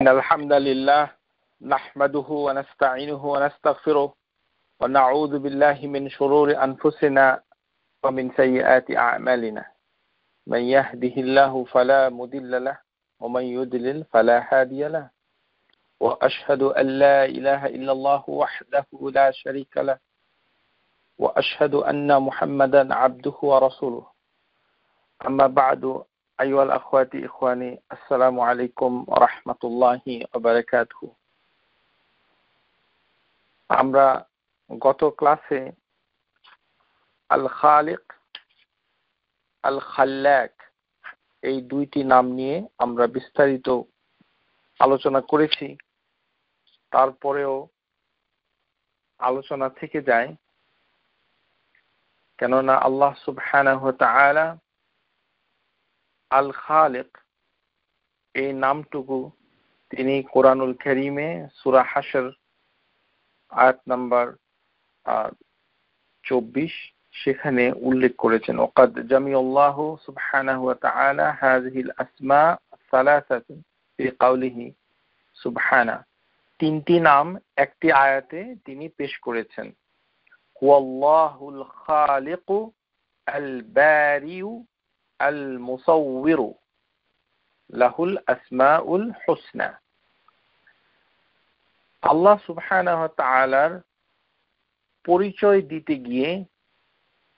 الحمد لله نحمده ونستعينه ونستغفره ونعوذ بالله من شرور أنفسنا ومن سيئات أعمالنا من يهده الله فلا مضل له ومن يضلل فلا هادي له وأشهد أن لا إله إلا الله وحده لا شريك له وأشهد أن محمدا عبده ورسوله أما بعد أيها الأخوات إخواني السلام عليكم ورحمة الله وبركاته আমরা গত ক্লাসে আল খালিক আল খাল্লাক এই দুইটি নাম নিয়ে আমরা বিস্তারিত আলোচনা করেছি। তারপরেও আলোচনা থেকে যায়, কেননা আল্লাহ সুবহানাহু ওয়া তাআলা আল খালিক এই নামটুকু তিনি কোরআনুল কারীমে সূরা হাশর আয়াত নাম্বার 24 সেখানে উল্লেখ করেছেন। ওয়াকাদ জামিআল্লাহু সুবহানাহু ওয়া তাআলা হাযিহিল আসমা সালাসাতু ফি কাওলিহি সুবহানা, তিনটি নাম একটি আয়াতে তিনি পেশ করেছেন। হুয়াল্লাহুল খালিকু আল বারিউ আল মুসাউবিরু লাহুল আসমাউল হুসনা। আল্লাহ সুবহানাহু ওয়া তাআলার পরিচয় দিতে গিয়ে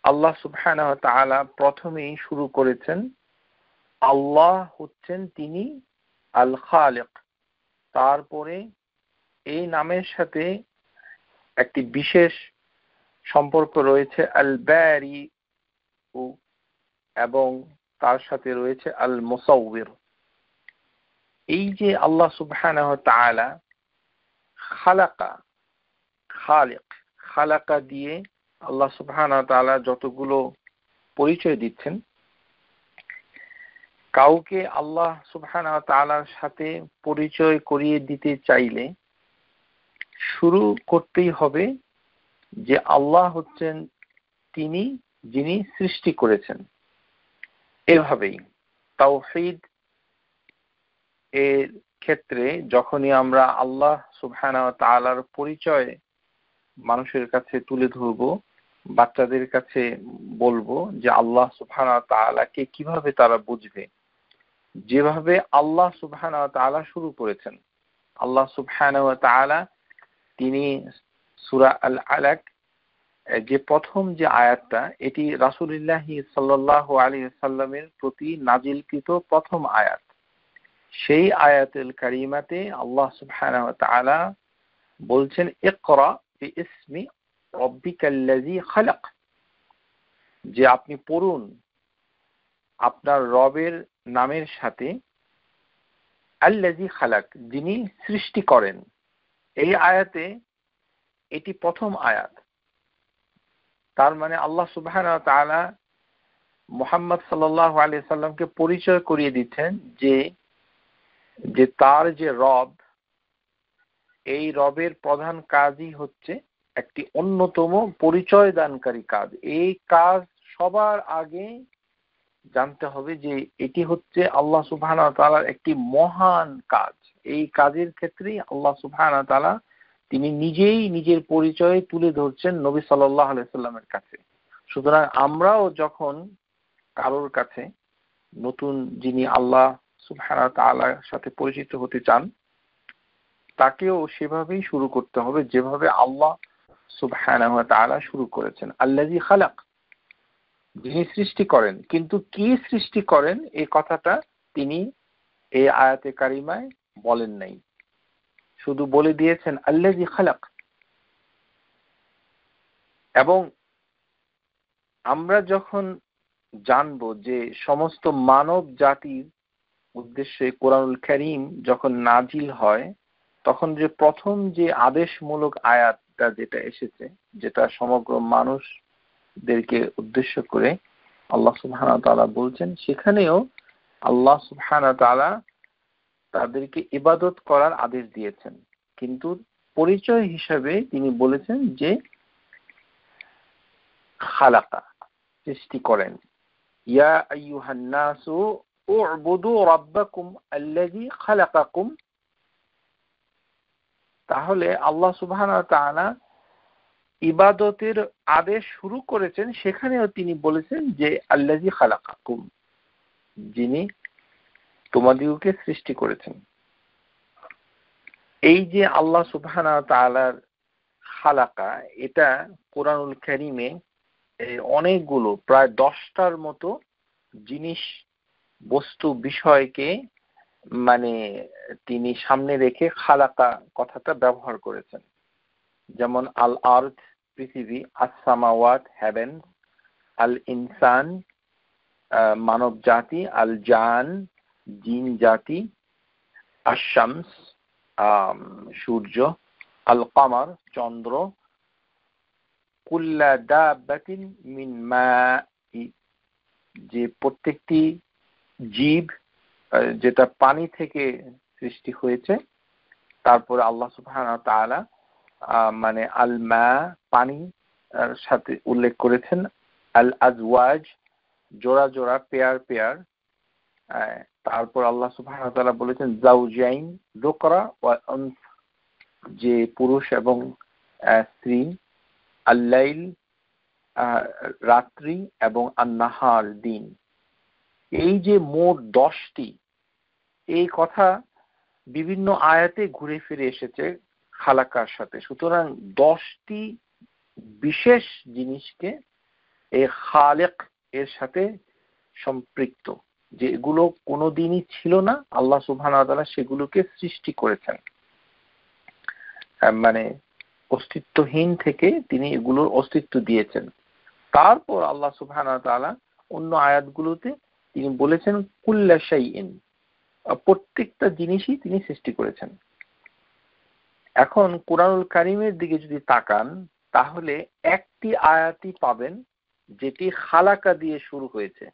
আল্লাহ সুবহানাহু ওয়া তাআলা প্রথমেই শুরু করেছেন, আল্লাহ হচ্ছেন তিনি আল খালিক। তারপরে এই নামের সাথে একটি বিশেষ সম্পর্ক রয়েছে আল বারি এবং তার সাথে রয়েছে আল মুসাউবির। এই যে আল্লাহ সুবহানাহু ওয়া তাআলা খালাকা খালিক খালাকা দিয়ে আল্লাহ সুবহানাহু ওয়া তাআলা যতগুলো পরিচয় দিচ্ছেন, কাউকে আল্লাহ সুবহানাহু ওয়া তাআলার সাথে পরিচয় করিয়ে দিতে চাইলে শুরু করতেই হবে যে আল্লাহ হচ্ছেন তিনি যিনি সৃষ্টি করেছেন। এভাবেই তাওহীদ এর ক্ষেত্রে যখনই আমরা আল্লাহ সুবহানাহু ওয়া তাআলার পরিচয় মানুষের কাছে তুলে ধরব, বাচ্চাদের কাছে বলবো যে আল্লাহ সুবহানাহু ওয়া তাআলাকে কিভাবে তারা বুঝবে, যেভাবে আল্লাহ সুবহানাহু ওয়া তাআলা শুরু করেছেন। আল্লাহ সুবহানাহু ওয়া তাআলা তিনি সূরা আল আলাক যে প্রথম যে আয়াতটা, এটি রাসূলুল্লাহ সাল্লাল্লাহু আলাইহি ওয়াসাল্লামের প্রতি নাজিলকৃত প্রথম আয়াত। সেই আয়াতুল কারিমাতে আল্লাহ সুবহানাহু ওয়া তাআলা বলছেন, ইকরা বিইসমি রাব্বিকাল্লাযী খালাক, যে আপনি পড়ুন আপনার রবের নামের সাথে আল্লাযী খালাক, যিনি সৃষ্টি করেন। এই আয়াতে এটি প্রথম আয়াত। তার মানে আল্লাহ সুবহানাহু ওয়া তাআলা মুহাম্মদ সাল্লাল্লাহু আলাইহি ওয়াসাল্লামকে পরিচয় করিয়ে দিচ্ছেন যে তার যে রব, এই রবের প্রধান কাজই হচ্ছে একটি অন্যতম পরিচয় দানকারী কাজ। এই কাজ সবার আগে জানতে হবে যে এটি হচ্ছে আল্লাহ সুবহানাহু ওয়া তাআলার একটি মহান কাজ। এই কাজের ক্ষেত্রেই আল্লাহ সুবহানাহু ওয়া তাআলা তিনি নিজেই নিজের পরিচয় তুলে ধরছেন নবী সাল্লাল্লাহু আলাইহি ওয়াসাল্লামের কাছে। সুতরাং আমরাও যখন কারোর কাছে নতুন যিনি আল্লাহ সুবহানাহু ওয়া তাআলার সাথে পরিচিত হতে চান, তাকেও সেভাবেই শুরু করতে হবে যেভাবে আল্লাহ সুবহানাহু ওয়া তাআলা শুরু করেছেন, আল্লাযী খালাক, যিনি সৃষ্টি করেন। কিন্তু কি সৃষ্টি করেন এই কথাটা তিনি এই আয়াতে কারিমায় বলেন নাই, শুধু বলে দিয়েছেন আল্লাযী খালাক। এবং আমরা যখন জানবো যে সমস্ত মানব জাতির উদ্দেশ্যে কোরআনুল কারীম যখন নাজিল হয়, তখন যে প্রথম যে আদেশমূলক আয়াতটা যেটা এসেছে, যেটা সমগ্র মানুষদেরকে উদ্দেশ্য করে আল্লাহ সুবহানাহু ওয়া তাআলা বলছেন, সেখানেও আল্লাহ সুবহানাহু ওয়া তাআলা তাদেরকে ইবাদত করার আদেশ দিয়েছেন। কিন্তু পরিচয় হিসাবে তিনি বলেছেন যে খালাকা, সৃষ্টি করেন। ইয়া আইয়ুহান নাসু উ'বুদু রাব্বাকুম আল্লাযী খালাকাকুম তাহলে আল্লাহ সুবহানাহু ওয়া তাআলা ইবাদতের আদেশ শুরু করেছেন, সেখানেও তিনি বলেছেন যে আল্লাযী খালাকাকুম, যিনি তোমাদিগকে সৃষ্টি করেছেন। এই যে আল্লাহ সুবহানাহু ওয়া তাআলার খালাকা, এটা কোরআনুল কারীমে অনেকগুলো, প্রায় 10টার মতো জিনিস, বস্তু, বিষয়কে মানে তিনি সামনে রেখে খালাকা কথাটা ব্যবহার করেছেন। যেমন আল আরদ, পৃথিবী, আস সামাওয়াত, হেভেন, আল ইনসান, মানব জাতি, আল জান, জিন জাতি, আশ-শামস, সূর্য, আল কামার, চন্দ্র, কুল্লা দাব্বাতিন মিন মাই, যে প্রত্যেকটি জীব যেটা পানি থেকে সৃষ্টি হয়েছে। তারপরে আল্লাহ সুবহানাহু ওয়া তাআলা মানে আল মা, পানি সাথে উল্লেখ করেছেন, আল আজওয়াজ, জোড়া জোড়া, পেয়ার পেয়ার। তারপর আল্লাহ সুবহানাহু ওয়া তাআলা বলেছেন যাওজাইন, যুকরা ওয়া উনসা, যে পুরুষ এবং স্ত্রী, আল-লাইল, রাত্রি, এবং আন-নাহার, দিন। এই যে মোট 10টি, এই কথা বিভিন্ন আয়াতে ঘুরে ফিরে এসেছে খালাকার সাথে। সুতরাং 10টি বিশেষ জিনিসকে এই খালেক এর সাথে সম্পৃক্ত, যেগুলো কোনোদিনই ছিল না, আল্লাহ সুবহানাহু ওয়া তাআলা সেগুলোকে সৃষ্টি করেছেন। মানে অস্তিত্বহীন থেকে তিনি এগুলোর অস্তিত্ব দিয়েছেন। তারপর আল্লাহ সুবহানাহু ওয়া তাআলা অন্য আয়াতগুলোতে তিনি বলেছেন কুল্লা শাইইন, প্রত্যেকটা জিনিসই তিনি সৃষ্টি করেছেন। এখন কুরআনুল কারীমের দিকে যদি তাকান, তাহলে একটি আয়াতই পাবেন যেটি খালাকা দিয়ে শুরু হয়েছে।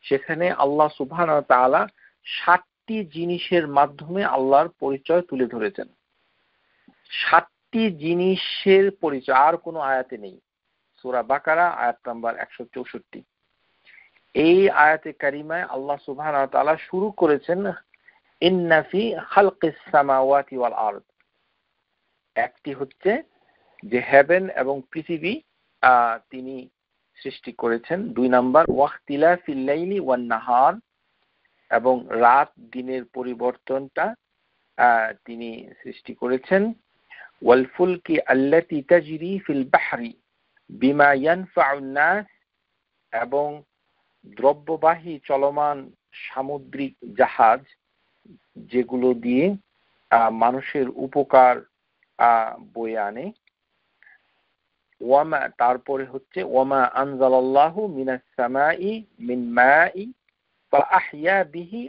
সেখানে আল্লাহ সুবহানাহু ওয়া তাআলা 7টি জিনিসের মাধ্যমে আল্লাহর পরিচয় তুলে ধরেছেন। 7টি জিনিসের পরিচয় আর কোনো আয়াতে নেই। সূরা বাকারা আয়াত নাম্বার 164। এই আয়াতে কারিমায় আল্লাহ সুবহানাহু ওয়া তাআলা শুরু করেছেন ইন্না ফি খালকিস সামাওয়াতি ওয়াল আরদ। একটি হচ্ছে যে হেভেন এবং পৃথিবী তিনি সৃষ্টি করেছেন। 2 নাম্বার ওয়াখতিলাফিল লাইলি ওয়ান নাহার, এবং রাত দিনের পরিবর্তনটা তিনি সৃষ্টি করেছেন। ওয়াল ফুলকি আল্লাতী তাজরি ফিল বাহরি বিমা ইয়ানফাউন নাস, এবং দ্রব্যবাহী চলমান সামুদ্রিক জাহাজ, যেগুলো দিয়ে মানুষের উপকার বয়ে আনে। ওয়ামা, তারপরে হচ্ছে ওয়ামা আনজালাল্লাহু মিনাস সামাই মিন মাই ফাআহইয়া বিহি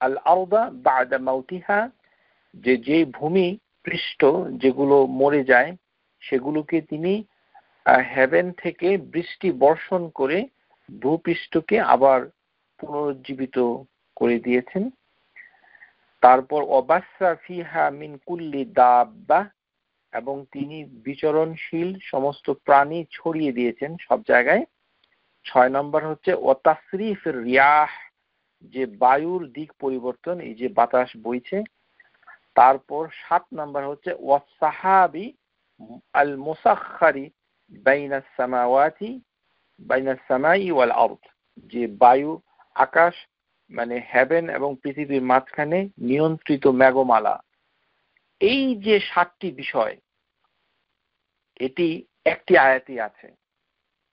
আল আরদা বা'দা মাউতিহা, যে ভূমি পৃষ্ঠ যেগুলো মরে যায় সেগুলোকে তিনি হেভেন থেকে বৃষ্টি বর্ষণ করে ভূপৃষ্ঠকে আবার পুনরুজ্জীবিত করে দিয়েছেন। তারপর ওয়াবাসসা ফিহা মিন কুল্লি দাব্বা, এবং তিনি বিচরণশীল সমস্ত প্রাণী ছড়িয়ে দিয়েছেন সব জায়গায়। 6 নম্বর হচ্ছে ওয়াতাসরিফির রিয়াহ, যে বায়ুর দিক পরিবর্তন, এই যে বাতাস বইছে। তারপর 7 নম্বর হচ্ছে ওয়াসসাহাবি আল মুসাখখারি বাইনাস সামাই ওয়াল আরদ, যে বায়ু, আকাশ, মানে হেভেন এবং পৃথিবীর মাঝখানে নিয়ন্ত্রিত মেঘমালা। এই যে 7টি বিষয়, এটি একটি আয়াতে আছে,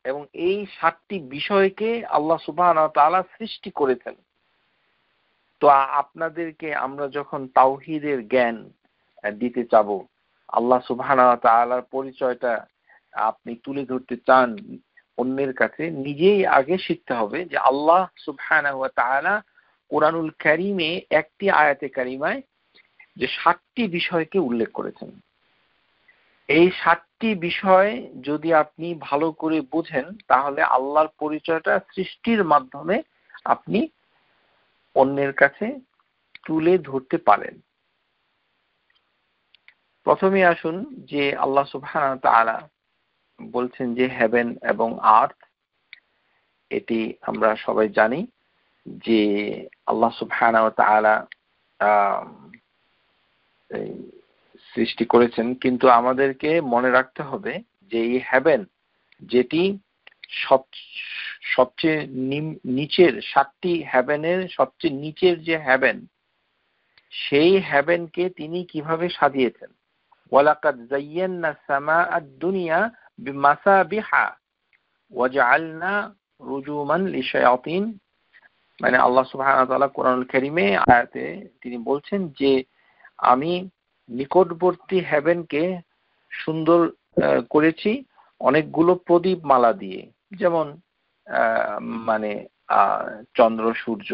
এবং এই 7টি বিষয়কে আল্লাহ সুবহানাহু ওয়া তাআলা সৃষ্টি করেছেন। তো আপনাদেরকে আমরা যখন তাওহীদের জ্ঞান দিতে যাব, আল্লাহ সুবহানাহু ওয়া তাআলার পরিচয়টা আপনি তুলে ধরতে চান অন্যের কাছে, নিজেই আগে শিখতে হবে যে আল্লাহ সুবহানাহু ওয়া তাআলা কোরআনুল কারীমে একটি আয়াতে কারিমায় যে 7টি বিষয়কে উল্লেখ করেছেন। এই 7টি বিষয় যদি আপনি ভালো করে বুঝেন, তাহলে আল্লাহর পরিচয়টা সৃষ্টির মাধ্যমে আপনি অন্যের কাছে তুলে ধরতে পারেন। প্রথমে আসুন যে আল্লাহ সুবহানাহু ওয়া তাআলা বলছেন যে হেভেন এবং আর্থ, এটি আমরা সবাই জানি যে আল্লাহ সুবহানাহু ওয়া তাআলা সৃষ্টি করেছেন, কিন্তু আমাদেরকে মনে রাখতে হবে যে এই হেভেন, যেটি সবচেয়ে নিচের 7টি হেভেনের সবচেয়ে নিচের যে হেভেন, সেই হেভেনকে তিনি কিভাবে সাজিয়েছেন। ওয়ালাকাদ যায়্যানা সামাআদ দুনিয়া বিমাসাবিহা ওয়াজআলনা রুজুমান লিশায়াতিন। মানে আল্লাহ সুবহানাহু ওয়া তাআলা কোরআনুল কারীমে আয়াতে তিনি বলছেন যে আমি নিকটবর্তী হেভেনকে সুন্দর করেছি অনেকগুলো প্রদীপ মালা দিয়ে, যেমন মানে চন্দ্র, সূর্য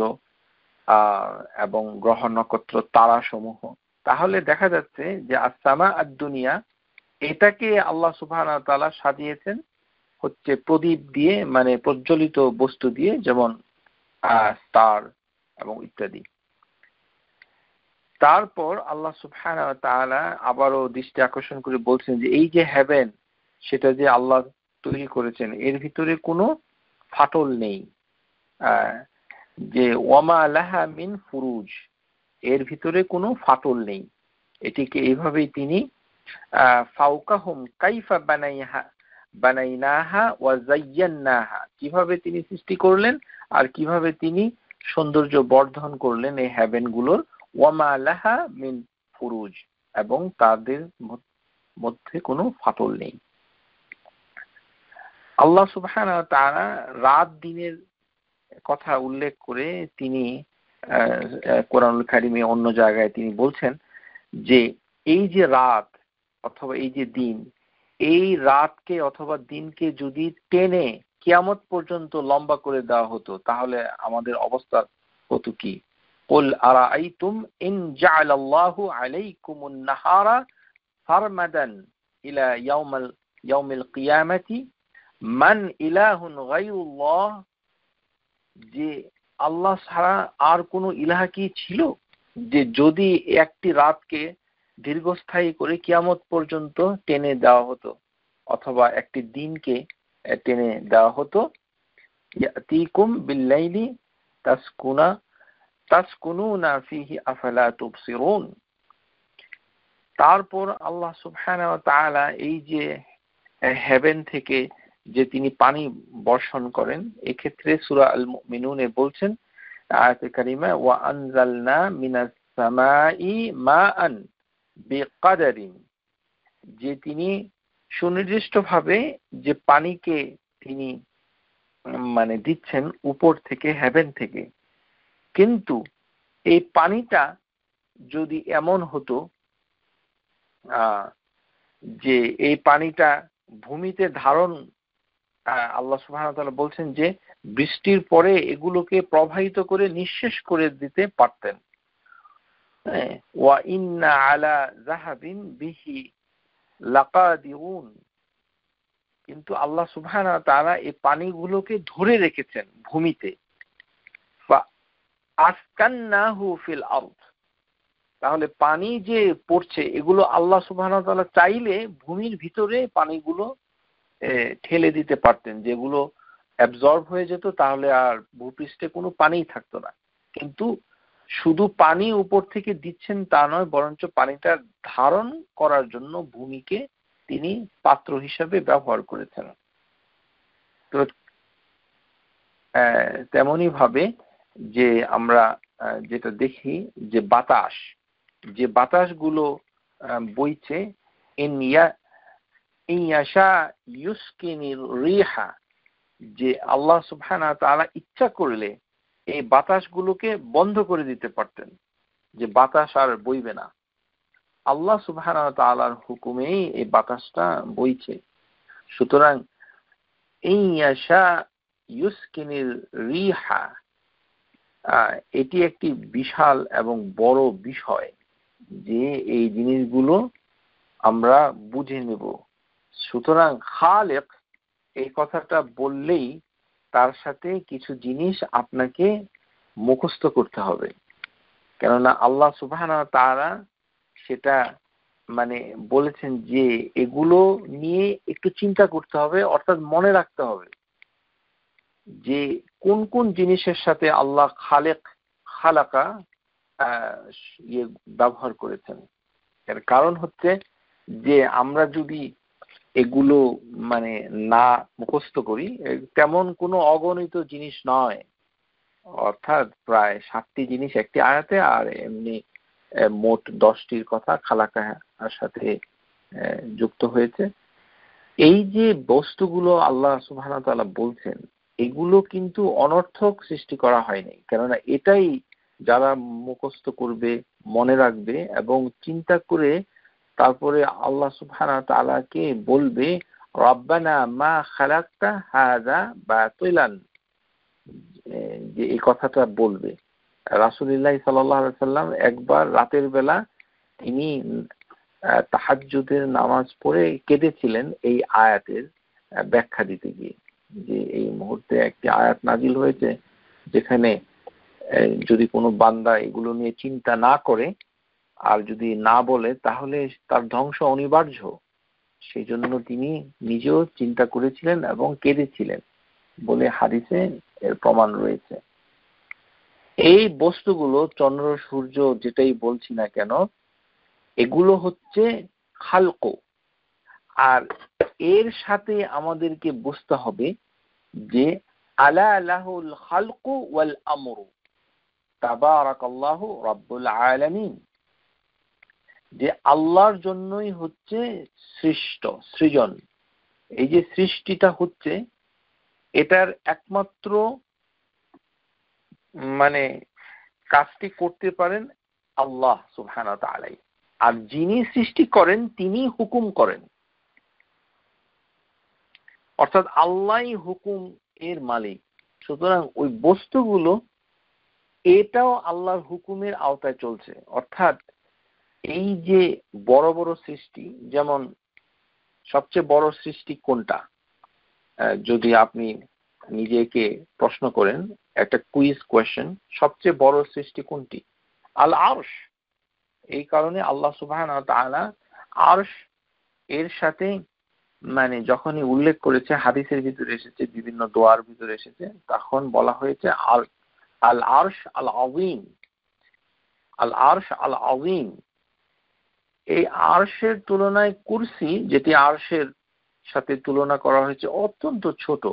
এবং গ্রহ, নক্ষত্র, তারা সমূহ। তাহলে দেখা যাচ্ছে যে আসসামা আদ-দুনিয়া, এটাকে আল্লাহ সুবহানাহু ওয়া তাআলা সাজিয়েছেন হচ্ছে প্রদীপ দিয়ে, মানে প্রজ্বলিত বস্তু দিয়ে, যেমন স্টার এবং ইত্যাদি। তারপর আল্লাহ সুবহানাহু ওয়া তাআলা আবারও দৃষ্টি আকর্ষণ করে বলছেন যে এই যে হেভেন, সেটা যে আল্লাহ তৈরি করেছেন, এর ভিতরে কোনো ফাটল নেই। যে ওয়ামা লাহা মিন ফুরুজ, এর ভিতরে কোনো ফাটল নেই। এটিকে এইভাবেই তিনি ফাওকাহুম কাইফা বানাইনাহা ওয়া যায়্যান্নাহা, কিভাবে তিনি সৃষ্টি করলেন আর কিভাবে তিনি সৌন্দর্য বর্ধন করলেন এই হেভেন গুলোর। ওয়ামা লাহা মিন ফুরুজ, এবং তাদের মধ্যে কোনো ফাটল নেই। আল্লাহ সুবহানাহু ওয়া তাআলা রাত দিনের কথা উল্লেখ করে তিনি কোরআনুল কারীমে অন্য জায়গায় তিনি বলছেন যে এই যে রাত অথবা এই যে দিন, এই রাতকে অথবা দিনকে যদি টেনে কিয়ামত পর্যন্ত লম্বা করে দেওয়া হতো, তাহলে আমাদের অবস্থা হতো কি। কুল আরাআইতুম ইন জাআলাল্লাহু আলাইকুমুন নাহারা ফারমাদান ইলা ইয়াউমিল কিয়ামাতি মান ইলাহুন গায়রুল্লাহ, যে আল্লাহ ছাড়া আর কোনো ইলাহ কি ছিল, যে যদি একটি রাতকে দীর্ঘস্থায়ী করে কিয়ামত পর্যন্ত টেনে দেওয়া হতো, অথবা একটি দিনকে টেনে দেওয়া হতো। ইয়াতিকুম বিল্লাইলি তাসকুনুনা ফিহি আফালা তুবসিরুন। তারপর আল্লাহ সুবহানাহু ওয়া তাআলা এই যে হেভেন থেকে যে তিনি পানি বর্ষণ করেন, এক্ষেত্রে সূরা আল মুমিনুনে বলছেন আয়াতে কারিমা, ওয়া আনজালনা মিনাস সামাই মাআন বিকাদারিন, যে তিনি সুনির্দিষ্টভাবে যে পানিকে তিনি মানে দিচ্ছেন উপর থেকে, হেভেন থেকে। কিন্তু এই পানিটা যদি এমন হতো যে এই পানিটা ভূমিতে ধারণ, আল্লাহ সুবহানাহু ওয়া তাআলা বলছেন যে বৃষ্টির পরে এগুলোকে প্রবাহিত করে নিঃশেষ করে দিতে পারতেন। ওয়া ইন্না আলা যাহাবিন বিহি লাকাদিরুন, কিন্তু আল্লাহ সুবহানাহু ওয়া তাআলা এই পানিগুলোকে ধরে রেখেছেন ভূমিতে। ফা আসকান্নাহু ফিল আরদ, তাহলে পানি যে পড়ছে এগুলো আল্লাহ সুবহানাহু ওয়া তাআলা চাইলে ভূমির ভিতরে পানিগুলো ঠেলে দিতে পারতেন, যেগুলো অ্যাবজর্ব হয়ে যেত, তাহলে আর ভূপৃষ্ঠে কোনো পানিই থাকতো না। কিন্তু শুধু পানি উপর থেকে দিচ্ছেন তা নয়, বরঞ্চ পানিটা ধারণ করার জন্য ভূমিকে তিনি পাত্র হিসাবে ব্যবহার করেছেন। তো তেমনি ভাবে যে আমরা যেটা দেখি যে বাতাসগুলো বইছে, ইয়াশা ইউসকিনির রিহা, যে আল্লাহ সুবহানাহু ওয়া তাআলা ইচ্ছা করলে এই বাতাসগুলোকে বন্ধ করে দিতে পারতেন, যে বাতাস আর বইবে না। আল্লাহ সুবহানাহু ওয়া তাআলার হুকুমেই এই বাতাসটা বইছে। সুতরাং ইয়াশা ইউসকিনির রিহা, এটি একটি বিশাল এবং বড় বিষয়, যে এই জিনিসগুলো আমরা বুঝে নেব। সুতরাং খালেক এই কথাটা বললেই তার সাথে কিছু জিনিস আপনাকে মুখস্থ করতে হবে, কেননা আল্লাহ সুবহানাহু ওয়া তাআলা সেটা মানে বলেছেন যে এগুলো নিয়ে একটু চিন্তা করতে হবে, অর্থাৎ মনে রাখতে হবে যে কোন কোন জিনিসের সাথে আল্লাহ খালেক খালাকা ব্যবহার করেছেন। এর কারণ হচ্ছে যে আমরা যদি এগুলো মানে না মুখস্থ করি, তেমন কোনো অগণিত জিনিস নয়, অর্থাৎ প্রায় 7টি জিনিস একটি আয়াতে, আর এমনি মোট 10টির কথা খালাকার সাথে যুক্ত হয়েছে। এই যে বস্তুগুলো আল্লাহ সুবহানাহু ওয়া তাআলা বলছেন, এগুলো কিন্তু অনর্থক সৃষ্টি করা হয়নি, কেননা এটাই যারা মুখস্থ করবে, মনে রাখবে এবং চিন্তা করে তারপরে আল্লাহ সুবহানাহু ওয়া তাআলাকে বলবে রব্বানা মা খালাকতা হাযা বাতিলান, যে এই কথাটা বলবে। রাসূলুল্লাহ সাল্লাল্লাহু আলাইহি সাল্লাম একবার রাতের বেলা তিনি তাহাজ্জুদের নামাজ পড়ে কেঁদেছিলেন এই আয়াতের ব্যাখ্যা দিতে গিয়ে, যে এই মুহূর্তে একটি আয়াত নাজিল হয়েছে যেখানে যদি কোনো বান্দা এগুলো নিয়ে চিন্তা না করে আর যদি না বলে তাহলে তার ধ্বংস অনিবার্য। সেই জন্য তিনি নিজেও চিন্তা করেছিলেন এবং কেঁদেছিলেন বলে হাদিসে এর প্রমাণ রয়েছে। এই বস্তুগুলো চন্দ্র সূর্য যেটাই বলছি না কেন, এগুলো হচ্ছে খালক, আর এর সাথে আমাদেরকে বুঝতে হবে যে আলা লাহুল খালকু ওয়াল আমরু তাবারাকাল্লাহু রাব্বুল আলামিন, যে আল্লাহর জন্যই হচ্ছে সৃজন। এই যে সৃষ্টিটা হচ্ছে, এটার একমাত্র মানে কাজটি করতে পারেন আল্লাহ সুবহানাহু ওয়া তাআলা, আর যিনি সৃষ্টি করেন তিনি হুকুম করেন, অর্থাৎ আল্লাহই হুকুম এর মালিক। সুতরাং ওই বস্তুগুলো এটাও আল্লাহর হুকুমের আওতায় চলছে। অর্থাৎ এই যে বড় বড় সৃষ্টি, যেমন সবচেয়ে বড় সৃষ্টি কোনটা, যদি আপনি নিজেকে প্রশ্ন করেন, একটা কুইজ কোয়েশ্চেন, সবচেয়ে বড় সৃষ্টি কোনটি? আল আরশ। এই কারণে আল্লাহ সুবহানাহু ওয়া তাআলা আরশ এর সাথে মানে যখনই উল্লেখ করেছে, হাদিসের ভিতরে এসেছে, বিভিন্ন দোয়ার ভিতরে এসেছে, তখন বলা হয়েছে আল আরশ আল আযীম, আল আরশ আল আযীম। এই আরশের তুলনায় কুরসি, যেটি আরশের সাথে তুলনা করা হয়েছে, অত্যন্ত ছোট।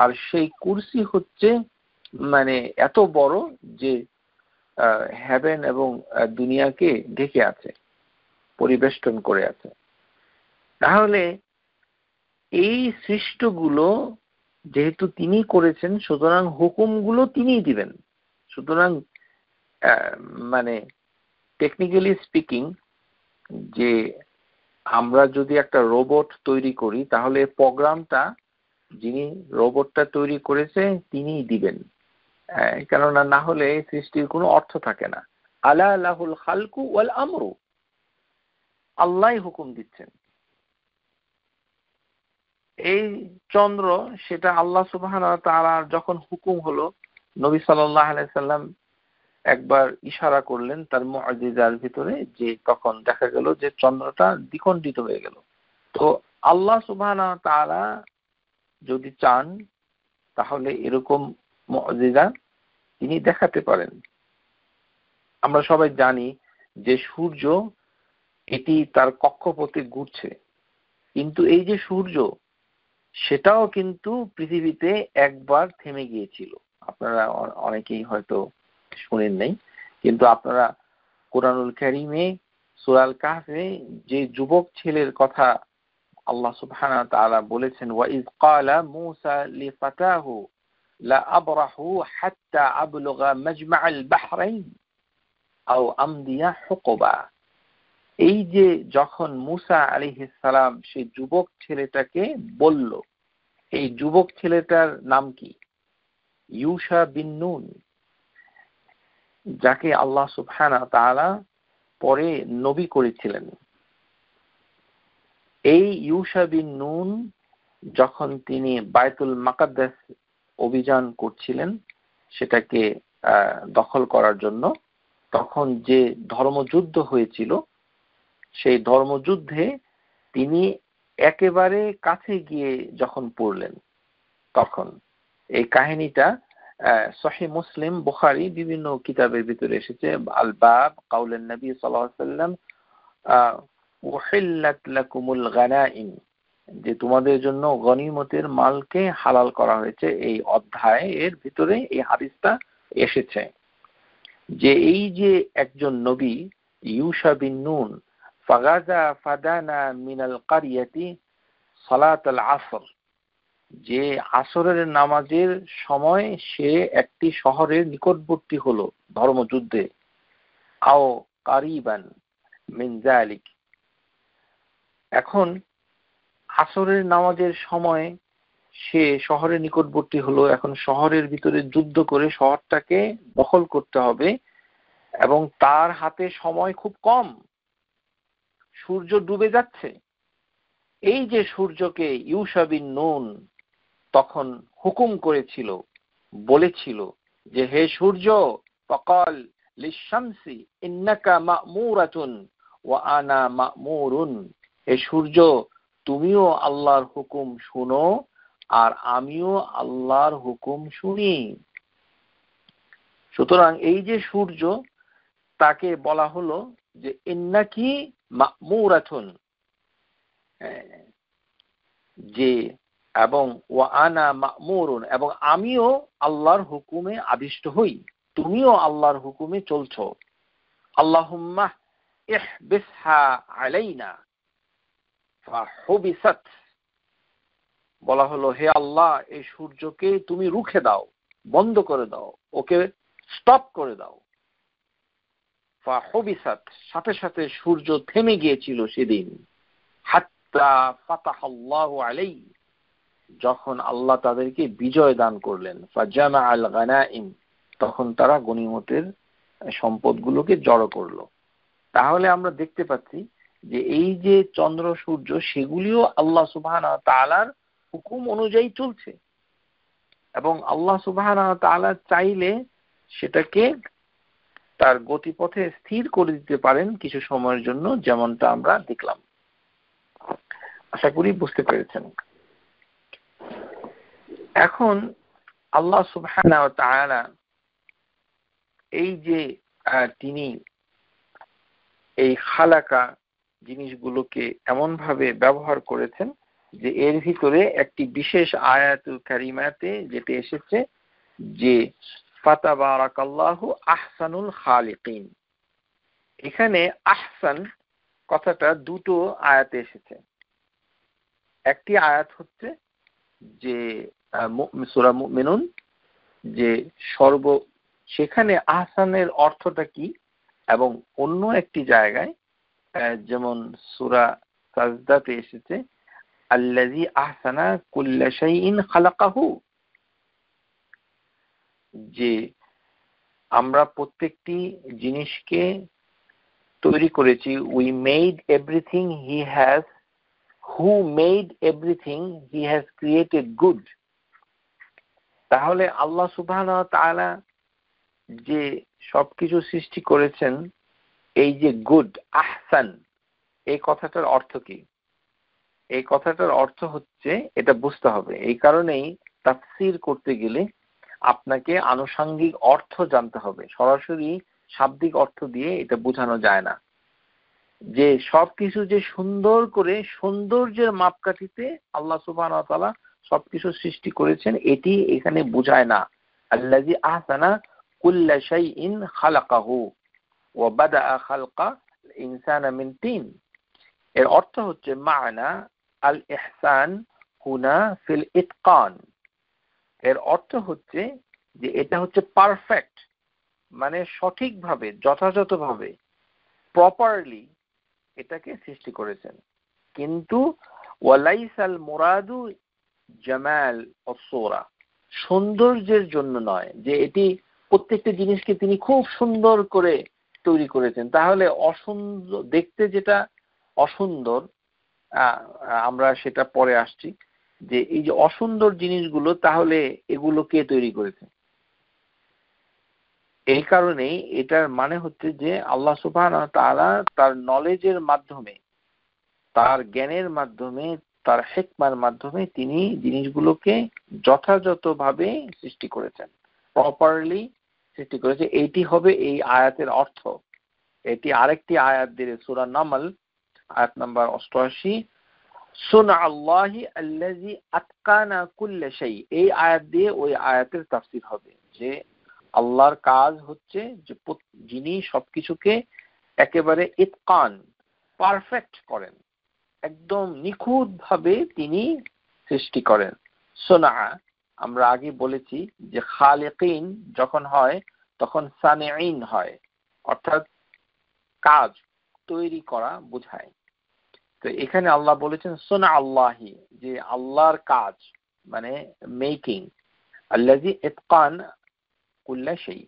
আর সেই কুরসি হচ্ছে মানে এত বড় যে হেভেন এবং দুনিয়াকে ঢেকে আছে, পরিবেষ্টন করে আছে। তাহলে এই সৃষ্টগুলো যেহেতু তিনি করেছেন, সুতরাং হুকুমগুলো তিনিই দিবেন। সুতরাং মানে টেকনিক্যালি স্পিকিং, যে আমরা যদি একটা রোবট তৈরি করি, তাহলে প্রোগ্রামটা যিনি রোবটটা তৈরি করেছে তিনিই দিবেন, কেননা না হলে সৃষ্টির কোনো অর্থ থাকে না। আলা লাহুল খালকু ওয়াল আমরু, আল্লাহই হুকুম দিচ্ছেন। এই চন্দ্র, সেটা আল্লাহ সুবহানাহু ওয়া তাআলার যখন হুকুম হলো, নবী সাল্লাল্লাহু আলাইহি সাল্লাম একবার ইশারা করলেন তার মুআজিজার ভিতরে, যে তখন দেখা গেল যে চন্দ্রটা দ্বিখণ্ডিত হয়ে গেল। তো আল্লাহ সুবহানাহু ওয়া তাআলা যদি চান তাহলে এরকম মুআজিজা তিনি দেখাতে পারেন। আমরা সবাই জানি যে সূর্য এটি তার কক্ষপথে ঘুরছে, কিন্তু এই যে সূর্য, সেটাও কিন্তু পৃথিবীতে একবার থেমে গিয়েছিল। আপনারা অনেকেই হয়তো শুনেন নাই, কিন্তু আপনারা কুরআনুল কারীমে সূরা আল কাহফে যে যুবক ছেলের কথা আল্লাহ সুবহানাহু ওয়া তাআলা বলেছেন, ওয়া ইয ক্বালা মূসা লিফাতাহু লা আবরাহু হাত্তা আবলুগা মাজমাআল বাহরাইন আও আমদিয়া হুকবা। এই যে যখন মূসা আলাইহিস সালাম সেই যুবক ছেলেটাকে বলল, এই যুবক ছেলেটার নাম কি? ইউশা বিন নুন, যাকে আল্লাহ সুবহানাহু ওয়া তাআলা পরে নবী করেছিলেন। এই ইউশা বিন নুন যখন তিনি বায়তুল মাকাদ্দাস অভিযান করছিলেন, সেটাকে দখল করার জন্য, তখন যে ধর্মযুদ্ধ হয়েছিল, সেই ধর্মযুদ্ধে তিনি একেবারে কাছে গিয়ে যখন পড়লেন, তখন এই কাহিনীটা সহিহ মুসলিম, বুখারী বিভিন্ন কিতাবের ভিতরে এসেছে। আল বাব কাউলেন নবী সাল্লাল্লাহু আলাইহি ওয়াসাল্লাম উহিল্লাত লাকুমুল গানাইম, যে তোমাদের জন্য গনিমতের মালকে হালাল করা হয়েছে। এই অধ্যায়ের ভিতরে এই হাদিসটা এসেছে যে এই যে একজন নবী ইউশা বিন নুন ফাগাজা ফাদানা মিনাল কারিয়াতি সালাতাল আসর, যে আসরের নামাজের সময় সে একটি শহরের নিকটবর্তী হলো ধর্মযুদ্ধে, আও কারিবান মিন যালিক। এখন আসরের নামাজের সময় সে শহরের নিকটবর্তী হলো, এখন শহরের ভিতরে যুদ্ধ করে শহরটাকে দখল করতে হবে এবং তার হাতে সময় খুব কম, সূর্য ডুবে যাচ্ছে। এই যে সূর্যকে ইউশা বিন নুন তখন হুকুম করেছিল, বলেছিল যে হে সূর্য, ফাকাল লিশ-শামসি ইন্নাকা মা'মুরাতুন ওয়া আনা মা'মুরুন, হে সূর্য তুমিও আল্লাহর হুকুম শুনো আর আমিও আল্লাহর হুকুম শুনি। সুতরাং এই যে সূর্য, তাকে বলা হলো যে ইন্নাকি মা'মুরাতুন, যে এবং ওয়া আনা মা'মুরুন, এবং আমিও আল্লাহর হুকুমে আদিষ্ট হই, তুমিও আল্লাহর হুকুমে চলছো। আল্লাহুম্মা ইহবিসহা আলাইনা ফাহুবিসাত, বলা হলো হে আল্লাহ এই সূর্যকে তুমি রুখে দাও, বন্ধ করে দাও, ওকে স্টপ করে দাও। ফাহুবিসাত, সাথে সাথে সূর্য থেমে গিয়েছিল সেদিন। হাত্তা ফাতাহাল্লাহু আলাইহি, যখন আল্লাহ তাদেরকে বিজয় দান করলেন। ফাজামা আল গানাইম, তখন তারা গনিমতের সম্পদগুলোকে জড়ো করলো। তাহলে আমরা দেখতে পাচ্ছি যে এই যে চন্দ্র সূর্য, সেগুলিও আল্লাহ সুবহানাহু ওয়া তাআলার হুকুম অনুযায়ী চলছে এবং আল্লাহ সুবহানাহু ওয়া তাআলা চাইলে সেটাকে তার গতিপথে স্থির করে দিতে পারেন কিছু সময়ের জন্য, যেমনটা আমরা দেখলাম। আশা করি বুঝতে পেরেছেন। এখন আল্লাহ সুবহানাহু ওয়া তাআলা এই যে তিনি এই খালাকা জিনিসগুলোকে এমন ভাবে ব্যবহার করেছেন যে এর ভিতরে একটি বিশেষ আয়াতুল কারিমাতে যেটা এসেছে যে ফাতাবারাকাল্লাহু আহসানুল খালিকিন। এখানে আহসান কথাটা দুটো আয়াতে এসেছে। একটি আয়াত হচ্ছে যে সূরা মুমিনুন, যে সেখানে আহসানের অর্থটা কি, এবং অন্য একটি জায়গায় যেমন সূরা সাজদাতে এসেছে আল্লাযী আহসানা কুল্লা শাইইন খালাকাহু, যে আমরা প্রত্যেকটি জিনিসকে তৈরি করেছি। We made everything he has, who made everything he has created good. তাহলে আল্লাহ সুবহানাহু ওয়া তাআলা যে সবকিছু সৃষ্টি করেছেন, এই যে গুড আহসান, এই কথাটার অর্থ কি? এই কথাটার অর্থ হচ্ছে, এটা বুঝতে হবে। এই কারণেই তাফসীর করতে গেলে আপনাকে আনুষঙ্গিক অর্থ জানতে হবে, সরাসরি শাব্দিক অর্থ দিয়ে এটা বোঝানো যায় না। যে সবকিছু যে সুন্দর করে সৌন্দর্যের মাপকাঠিতে আল্লাহ সুবহানাহু ওয়া তাআলা সবকিছু সৃষ্টি করেছেন, এটি এখানে বোঝায় না। আল্লাযী আহসানা কুল্লা শাইইন খালাকাহু ওয়া বাদাআ খালকা ইনসানা মিন তিন। এর অর্থ হচ্ছে মা'না আল ইহসান হুনা ফিল ইতকান। এর অর্থ হচ্ছে যে এটা হচ্ছে পারফেক্ট, মানে সঠিকভাবে, যথাযথভাবে, প্রপারলি এটাকে সৃষ্টি করেছেন। কিন্তু ওয়ালাইসাল মুরাদু জামাল ওয়াসসূরা, সৌন্দর্যের জন্য নয়, যে এটি প্রত্যেকটা জিনিসকে তিনি খুব সুন্দর করে তৈরি করেছেন। তাহলে অসুন্দর দেখতে, যেটা অসুন্দর, আমরা সেটা পরে আসছি, যে এই যে অসুন্দর জিনিসগুলো, তাহলে এগুলো কে তৈরি করেছে? এই কারণেই এটার মানে হচ্ছে যে আল্লাহ সুবহানাহু ওয়া তাআলা তার নলেজের মাধ্যমে, তার জ্ঞানের মাধ্যমে, তার হিকমার মাধ্যমে তিনি জিনিসগুলোকে যথাযথভাবে সৃষ্টি করেছেন, প্রপারলি সৃষ্টি করেছে। এইটি হবে এই আয়াতের অর্থ। এটি আরেকটি আয়াত দিয়ে সূরা নামল আয়াত নাম্বার 88 সুনা আল্লাহি আল্লাযী আতকানা কুল্লা শাই। এই আয়াত দিয়ে ওই আয়াতের তাফসীর হবে যে আল্লাহর কাজ হচ্ছে যে যিনি সবকিছুকে একেবারে ইতকান পারফেক্ট করেন, একদম নিখুঁত ভাবে তিনি সৃষ্টি করেন। সুনা আমরা আগে বলেছি যে খালিকিন যখন হয় তখন সানিঈন হয়, অর্থাৎ কাজ তৈরি করা বোঝায়। তো এখানে আল্লাহ বলেছেন সুনা আল্লাহি, যে আল্লাহর কাজ মানে মেকিং, আল্লাযী ইতকান কুল্লা শাই।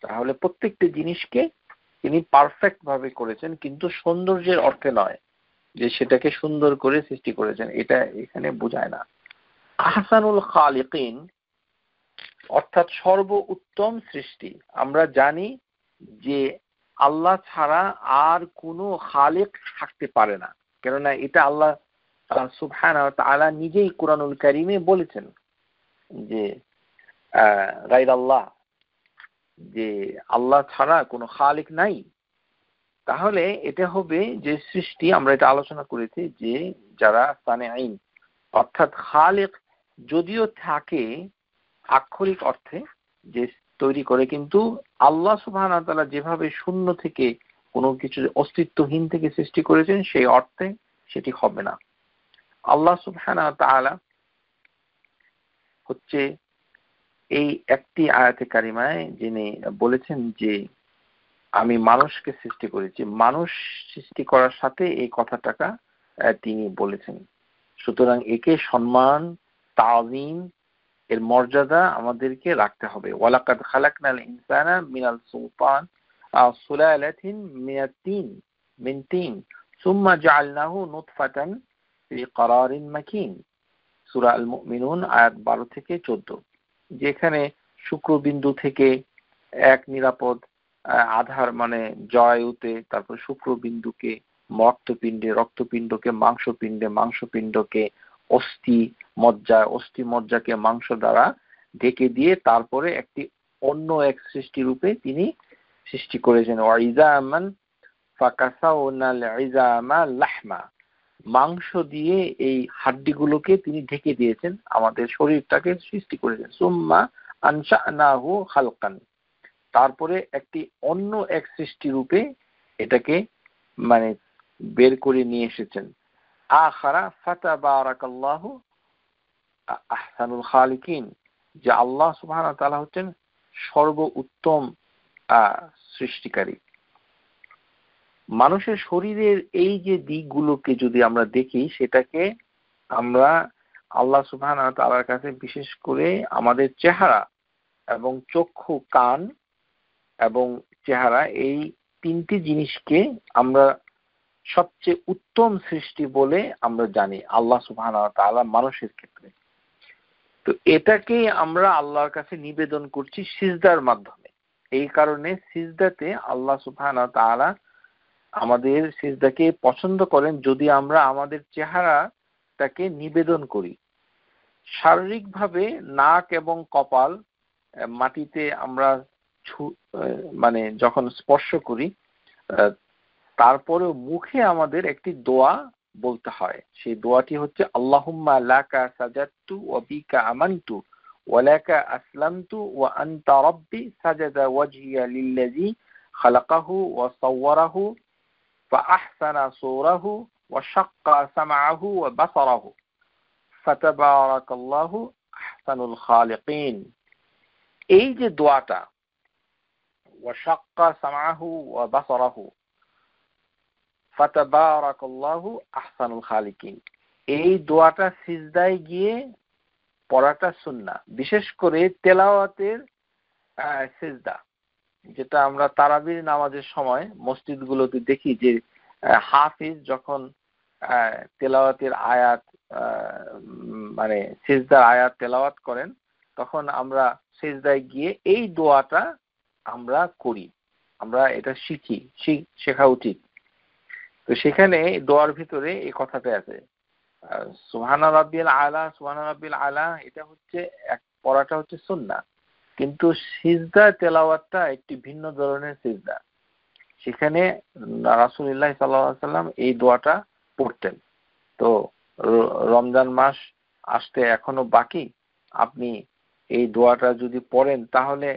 তাহলে প্রত্যেকটি জিনিসকে তিনি পারফেক্ট ভাবে করেছেন, কিন্তু সৌন্দর্যের অর্থে নয় যে সেটাকে সুন্দর করে সৃষ্টি করেছেন, এটা এখানে বোঝায় না। আহসানুল খালিকিন অর্থাৎ সর্ব উত্তম সৃষ্টি। আমরা জানি যে আল্লাহ ছাড়া আর কোনো খালিক থাকতে পারে না, কেননা এটা আল্লাহ সুবহানাহু ওয়া তাআলা নিজেই কুরআনুল কারীমে বলেছেন যে গায়র আল্লাহ, যে আল্লাহ ছাড়া কোনো খালিক নাই। তাহলে এটা হবে যে সৃষ্টি, আমরা এটা আলোচনা করেছি যে যারা সানিঈন অর্থাৎ খালিক যদিও থাকে আক্ষরিক অর্থে যে তৈরি করে, কিন্তু আল্লাহ সুবহানাহু ওয়া তাআলা যেভাবে শূন্য থেকে কোনো কিছু অস্তিত্বহীন থেকে সৃষ্টি করেছেন সেই অর্থে সেটি হবে না। আল্লাহ সুবহানাহু ওয়া তাআলা হচ্ছে এই একটি আয়াতে কারিমায় যিনি বলেছেন যে আমি মানুষকে সৃষ্টি করেছি, মানুষ সৃষ্টি করার সাথে এই কথাটাকা তিনি বলেছেন। সুতরাং একে সম্মান তাযীম এর মর্যাদা আমাদেরকে রাখতে হবে। ওয়ালাকাদ খালাকনাল ইনসানা মিনাল সুলালাতিন মিন তিন সুম্মা জাআলনাহু নুতফাতান ফি ক্বারারিন মাকিন। সূরা আল মুমিনুন আয়াত 12 থেকে 14, যেখানে শুক্রবিন্দু থেকে এক নিরাপদ আধার মানে জরায়ুতে, তারপর শুক্রবিন্দুকে রক্তপিণ্ডে, রক্তপিণ্ডকে মাংসপিণ্ডে, মাংসপিণ্ডকে অস্থি মজ্জাকে মাংস দ্বারা ঢেকে দিয়ে তারপরে একটি অন্য এক সৃষ্টি রূপে তিনি সৃষ্টি করেছেন। ওয়াইজামান ফাকাসাউনাল ইজামা লাহমা, মাংস দিয়ে এই হাড্ডিগুলোকে তিনি ঢেকে দিয়েছেন, আমাদের শরীরটাকে সৃষ্টি করেছেন। সুম্মা আনশানাহু খালকান, তারপরে একটি অন্য এক সৃষ্টি রূপে এটাকে মানে বের করে নিয়ে এসেছেন। আখারা ফাতাবারাকাল্লাহু আহসানুল খালিকিন, যে আল্লাহ সুবহানাহু ওয়া তাআলা হচ্ছেন সর্ব উত্তম সৃষ্টিকারী। মানুষের শরীরের এই যে দিকগুলোকে যদি আমরা দেখি, সেটাকে আমরা আল্লাহ সুবহানাহু ওয়া তাআলার কাছে বিশেষ করে আমাদের চেহারা এবং চক্ষু, কান এবং চেহারা, এই তিনটি জিনিসকে আমরা সবচেয়ে উত্তম সৃষ্টি বলে আমরা জানি আল্লাহ সুবহানাহু ওয়া তাআলা মানুষের ক্ষেত্রে। তো এটাকে আমরা আল্লাহর কাছে নিবেদন করছি সিজদার মাধ্যমে। এই কারণে সিজদাতে আল্লাহ সুবহানাহু ওয়া তাআলা আমাদের সিজদাকে পছন্দ করেন যদি আমরা আমাদের চেহারাটাকে নিবেদন করি। শারীরিকভাবে নাক এবং কপাল মাটিতে আমরা মানে যখন স্পর্শ করি, তারপরেও মুখে আমাদের একটি দোয়া বলতে হয়। সেই দোয়াটি হচ্ছে আল্লাহুম্মা লাকা সাজাদতু ওয়া বিকা আমানতু ওয়া লাকা আসলামতু ওয়া আনতা রাব্বি সাজাদা ওয়াজহিয়া লিল্লাযী খালাকাহু ওয়া সাওয়ারাহু ফাআহসানা সূরাহু ওয়া শাক্কা সামআহু ওয়া বাসারাহু ফাতাবারাকাল্লাহু আহসানুল খালিকিন। এই যে দোয়াটা ওয়া শাক্কা সামআহু ওয়া বাসারাহু ফাতাবারাকাল্লাহু আহসানুল খালিকিন, এই দোয়াটা সিজদায় গিয়ে পড়াটা সুন্নাহ, বিশেষ করে তেলাওয়াতের সিজদা, যেটা আমরা তারাবির নামাজের সময় মসজিদগুলোতে দেখি যে হাফিজ যখন তেলাওয়াতের আয়াত মানে সিজদার আয়াত তেলাওয়াত করেন, তখন আমরা সিজদায় গিয়ে এই দোয়াটা আমরা করি, আমরা এটা শেখা উচিত। তো সেখানে দোয়ার ভিতরে এই কথাটা আছে সুবহানা রাব্বিয়াল আলা, সুবহানা রাব্বিল আলা, এটা হচ্ছে পড়াটা হচ্ছে সুন্নাহ, কিন্তু সিজদা তেলাওয়াতটা একটি ভিন্ন ধরনের সিজদা। সেখানে রাসূলুল্লাহ সাল্লাল্লাহু আলাইহি ওয়াসাল্লাম এই দোয়াটা পড়তেন। তো রমজান মাস আসতে এখনো বাকি, আপনি এই দোয়াটা যদি পড়েন তাহলে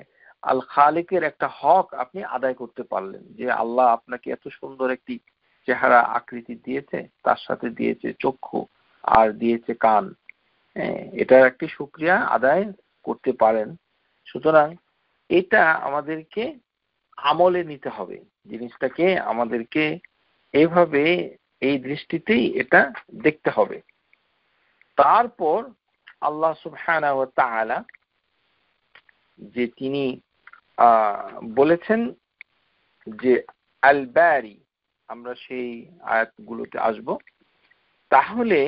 আল খালিকের একটা হক আপনি আদায় করতে পারলেন, যে আল্লাহ আপনাকে এত সুন্দর একটি চেহারা আকৃতি দিয়েছে, তার সাথে দিয়েছে চক্ষু আর দিয়েছে কান, এটার একটি শুকরিয়া আদায় করতে পারেন। সুতরাং এটা আমাদেরকে আমলে নিতে হবে, জিনিসটাকে আমাদেরকে এইভাবে এই দৃষ্টিতেই এটা দেখতে হবে। তারপর আল্লাহ সুবহানাহু ওয়া তাআলা যে তিনি বলেছেন যে আল বারি, আমরা সেই আয়াতগুলোতে আসব। তাহলে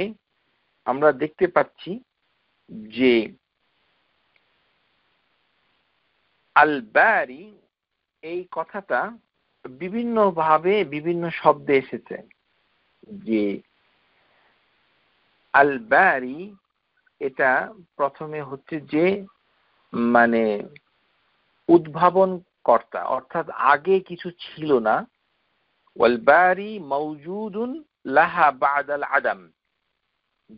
আমরা দেখতে পাচ্ছি যে আল বারি এই কথাটা বিভিন্ন ভাবে বিভিন্ন শব্দে এসেছে। যে আল বারি এটা প্রথমে হচ্ছে যে মানে উদ্ভাবন কর্তা, অর্থাৎ আগে কিছু ছিল না। ওয়াল বারি মাওজুদুন লাহা বাদাল আদম,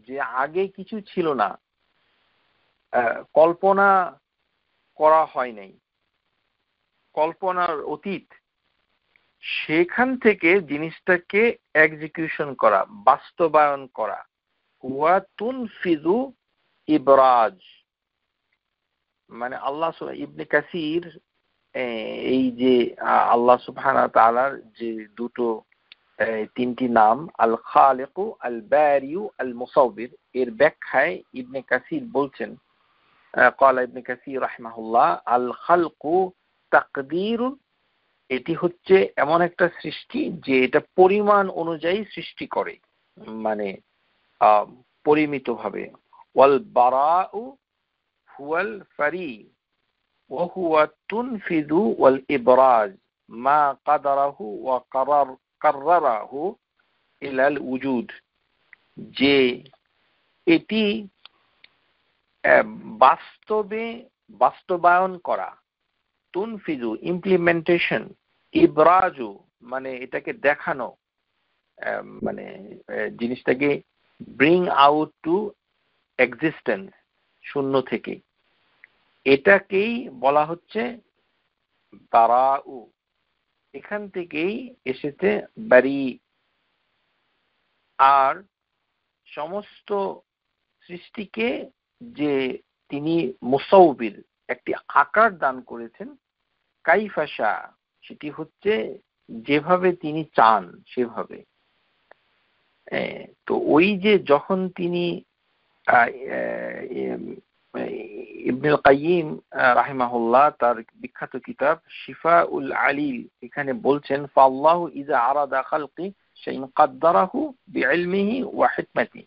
যে আগে কিছু ছিল না, কল্পনা করা হয় নাই, কল্পনার অতীত, সেখান থেকে জিনিসটাকে এক্সিকিউশন করা, বাস্তবায়ন করা। ওয়া তুনফিযু ইবরাজ, মানে আল্লাহ ইবনে কাসির এই যে আল্লাহ সুবহানাহু ওয়া তাআলার যে দুটো তিনটি নাম আল খালিকু, আল বারিউ, আল মুসাউবির, এর ব্যাখ্যায় ইবনে কাসির বলছেন, ক্বালা ইবনে কাসির রাহিমাহুল্লাহ, আল খালকু তাকদীরুন, এটি হচ্ছে এমন একটা সৃষ্টি যে এটা পরিমাণ অনুযায়ী সৃষ্টি করে, মানে পরিমিতভাবে। ওয়াল বারাউ হুয়াল ফারি ওয়া হুয়া তুনফিযু ওয়াল ইবরাজ মা কাদারাহু ওয়া কাররারাহু ইলাল উজুদ, যে এটি বাস্তবে বাস্তবায়ন করা, তুনফিযু ইমপ্লিমেন্টেশন, ইবরাজু মানে এটাকে দেখানো, মানে জিনিসটাকে ব্রিং আউট টু এক্সিস্টেন্স, শূন্য থেকে, এটাকেই বলা হচ্ছে বারাউ। এখান থেকেই এসেছে বারি। আর সমস্ত সৃষ্টিকে যে তিনি মুসাউবির, একটি আকার দান করেছেন, কাইফা শা, সেটি হচ্ছে যেভাবে তিনি চান সেভাবে। তো ওই যে যখন তিনি ইবনুল কাইয়িম রাহিমাহুল্লাহ তার বিখ্যাত কিতাব শিফাউল আলিল এখানে বলছেন, ফাল্লাহু ইযা আরাদা খালকি শাইন কাদ্দারাহু বিইলমিহি ওয়া হিকমাতিহি,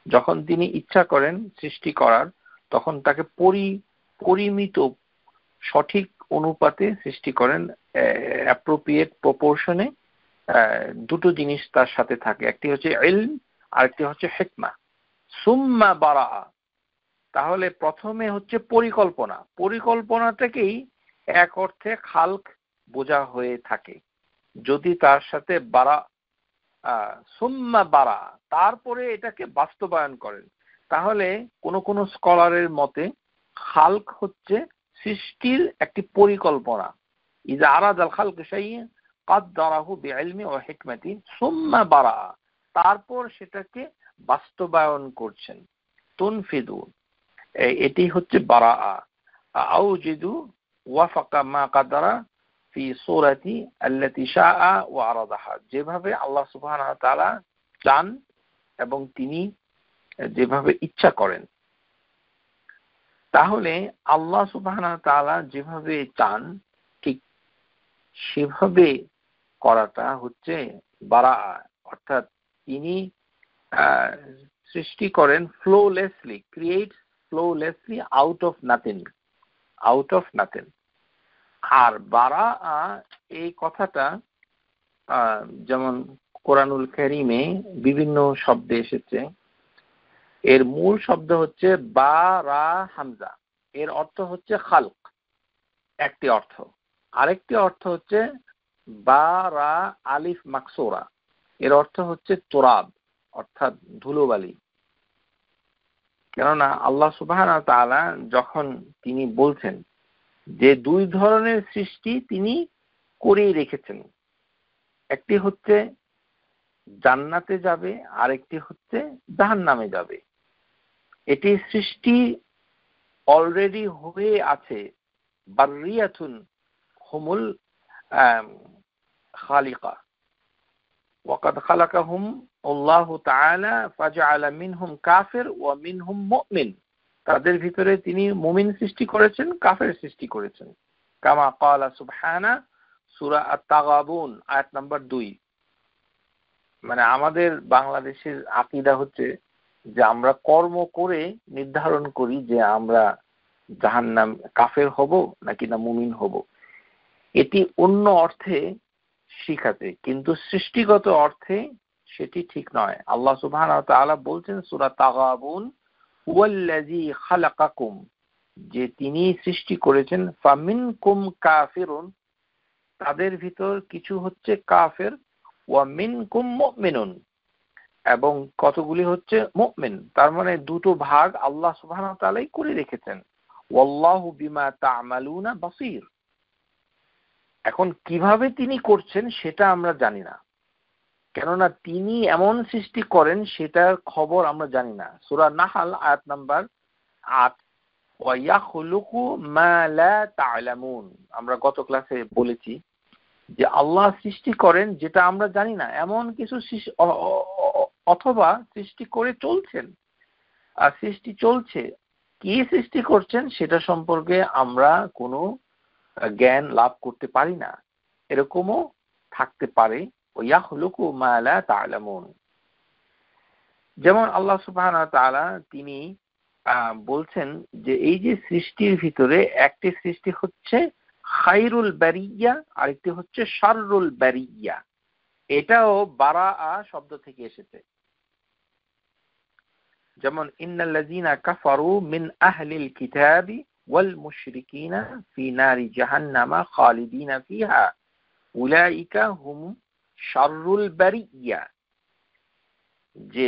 যখন তিনি ইচ্ছা করেন সৃষ্টি করার, তখন তাকে পরিমিত সঠিক অনুপাতে সৃষ্টি করেন, অ্যাপ্রোপ্রিয়েট প্রপোর্শনে। দুটো জিনিস তার সাথে থাকে, একটি হচ্ছে ইলম আর একটি হচ্ছে হিকমা। সুম্মা বারা, তাহলে প্রথমে হচ্ছে পরিকল্পনা, পরিকল্পনাটাকেই এক অর্থে খালক বোঝা হয়ে থাকে। যদি তার সাথে বারা, সুম্মা বারা, তারপরে এটাকে বাস্তবায়ন করেন, তাহলে কোন স্কলারের মতে খালক হচ্ছে সৃষ্টির একটি পরিকল্পনা। ইযা আরাদাল খালক শাই'আন কাদ্দারাহু বিইলমি ওয়া হিকমাতি সুম্মা বারা, তারপর সেটাকে বাস্তবায়ন করছেন। তুনফিদু, এটি হচ্ছে বারা। আউজিদু ওয়াফাকা মা কাদারা ফি সূরাতি আল্লাতী শাআ ওয়া আরাদাহা, যেভাবে আল্লাহ সুবহানাহু ওয়া তাআলা চান এবং তিনি যেভাবে ইচ্ছা করেন। তাহলে আল্লাহ সুবহানাহু ওয়া তাআলা যেভাবে চান ঠিক সেভাবে করাটা হচ্ছে বারা, অর্থাৎ তিনি সৃষ্টি করেন flawlessly, create flawlessly out of nothing, out of nothing. আর বারা এই কথাটা যেমন কোরআনুল কারীমে বিভিন্ন শব্দে এসেছে। এর মূল শব্দ হচ্ছে বা রা হামজা, এর অর্থ হচ্ছে খালক একটি অর্থ, আরেকটি অর্থ হচ্ছে বা রা আলিফ মাকসুরা, এর অর্থ হচ্ছে তুরাব, অর্থাৎ ধুলোবালি। কেননা আল্লাহ সুবহানাহু ওয়া তাআলা যখন তিনি বলছেন যে দুই ধরনের সৃষ্টি তিনি করেই রেখেছেন, একটি হচ্ছে জান্নাতে যাবে, আরেকটি হচ্ছে জাহান্নামে যাবে। এটি সৃষ্টি অলরেডি হয়ে আছে। বাররিয়াতুন হুমুল খালিকা ওয়াকাদ খালাকাহুম আল্লাহু তাআলা ফাজআলা মিনহুম কাফির ওয়া মিনহুম মুমিন। তাদের ভিতরে তিনি মুমিন সৃষ্টি করেছেন, কাফের সৃষ্টি করেছেন। কামা ক্বালা সুবহানা, সূরা আত-তাগাবুন আয়াত নাম্বার 2। মানে আমাদের বাংলাদেশের আকীদা হচ্ছে যে আমরা কর্ম করে নির্ধারণ করি যে আমরা জাহান্নাম কাফের হব নাকি না মুমিন হব। এটি অন্য অর্থে শিখাতে, কিন্তু সৃষ্টিগত অর্থে সেটি ঠিক নয়। আল্লাহ সুবহানাহু ওয়া তাআলা বলছেন সূরা তাগাবুন, হুয়াল্লাযী খালাকাকুম, যে তিনি সৃষ্টি করেছেন, ফামিনকুম কাফিরুন, তাদের ভিতর কিছু হচ্ছে কাফের, ওয়া মিনকুম মুমিনুন, এবং কতগুলি হচ্ছে মুমিন। তার মানে দুটো ভাগ আল্লাহ সুবহানাহু ওয়া তাআলাই করে রেখেছেন। ওয়াল্লাহু বিমা তা'মালুনা বাসীর। এখন কিভাবে তিনি করছেন সেটা আমরা জানি না, কেননা তিনি এমন সৃষ্টি করেন সেটার খবর আমরা জানি না। সূরা নাহল আয়াত নাম্বার 8, ওয়া ইয়াখলুকু মা লা তা'লামুন। আমরা গত ক্লাসে বলেছি যে আল্লাহ সৃষ্টি করেন যেটা আমরা জানি না, এমন কিছু অথবা সৃষ্টি করে চলছেন, আর সৃষ্টি চলছে, কি সৃষ্টি করছেন সেটা সম্পর্কে আমরা কোনো জ্ঞান লাভ করতে পারি না, এরকমও থাকতে পারে। ইয়াখলুকু মা লা তা'লামুন। যেমন আল্লাহ সুবহানাহু ওয়া তাআলা তিনি বলছেন যে এই যে সৃষ্টির ভিতরে একটি সৃষ্টি হচ্ছে খায়রুল বারিয়া, আরেকটি হচ্ছে শাররুল বারিয়া। এটাও বারাআ শব্দ থেকে এসেছে। যেমন ইন্নাল্লাযীনা কাফারু মিন আহলিল কিতাবি ওয়াল মুশরিকিনা ফি নারি জাহান্নামা খালিদিনা ফিহা উলাইকা হুম শাররুল বারিয়া। যে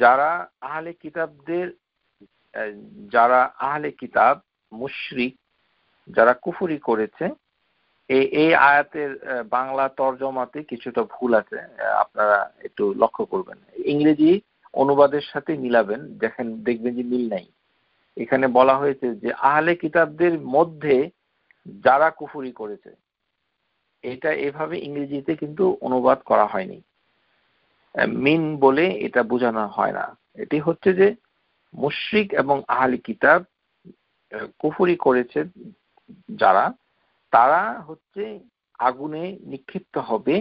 যারা আহলে কিতাব মুশরিক, যারা কুফরি করেছে, এই আয়াতের বাংলা তরজমাতে কিছুটা ভুল আছে, আপনারা একটু লক্ষ্য করবেন। ইংরেজি অনুবাদের সাথে মিলাবেন, দেখবেন যে মিল নাই। এখানে বলা হয়েছে যে আহলে কিতাবদের মধ্যে যারা কুফরি করেছে, এটা এভাবে ইংরেজিতে কিন্তু অনুবাদ করা হয়নি। মিন বলে এটা বোঝানো হয় না। এটি হচ্ছে যে মুশরিক এবং আহলে কিতাব কুফরি করেছে যারা, তারা হচ্ছে আগুনে নিক্ষিপ্ত হবে,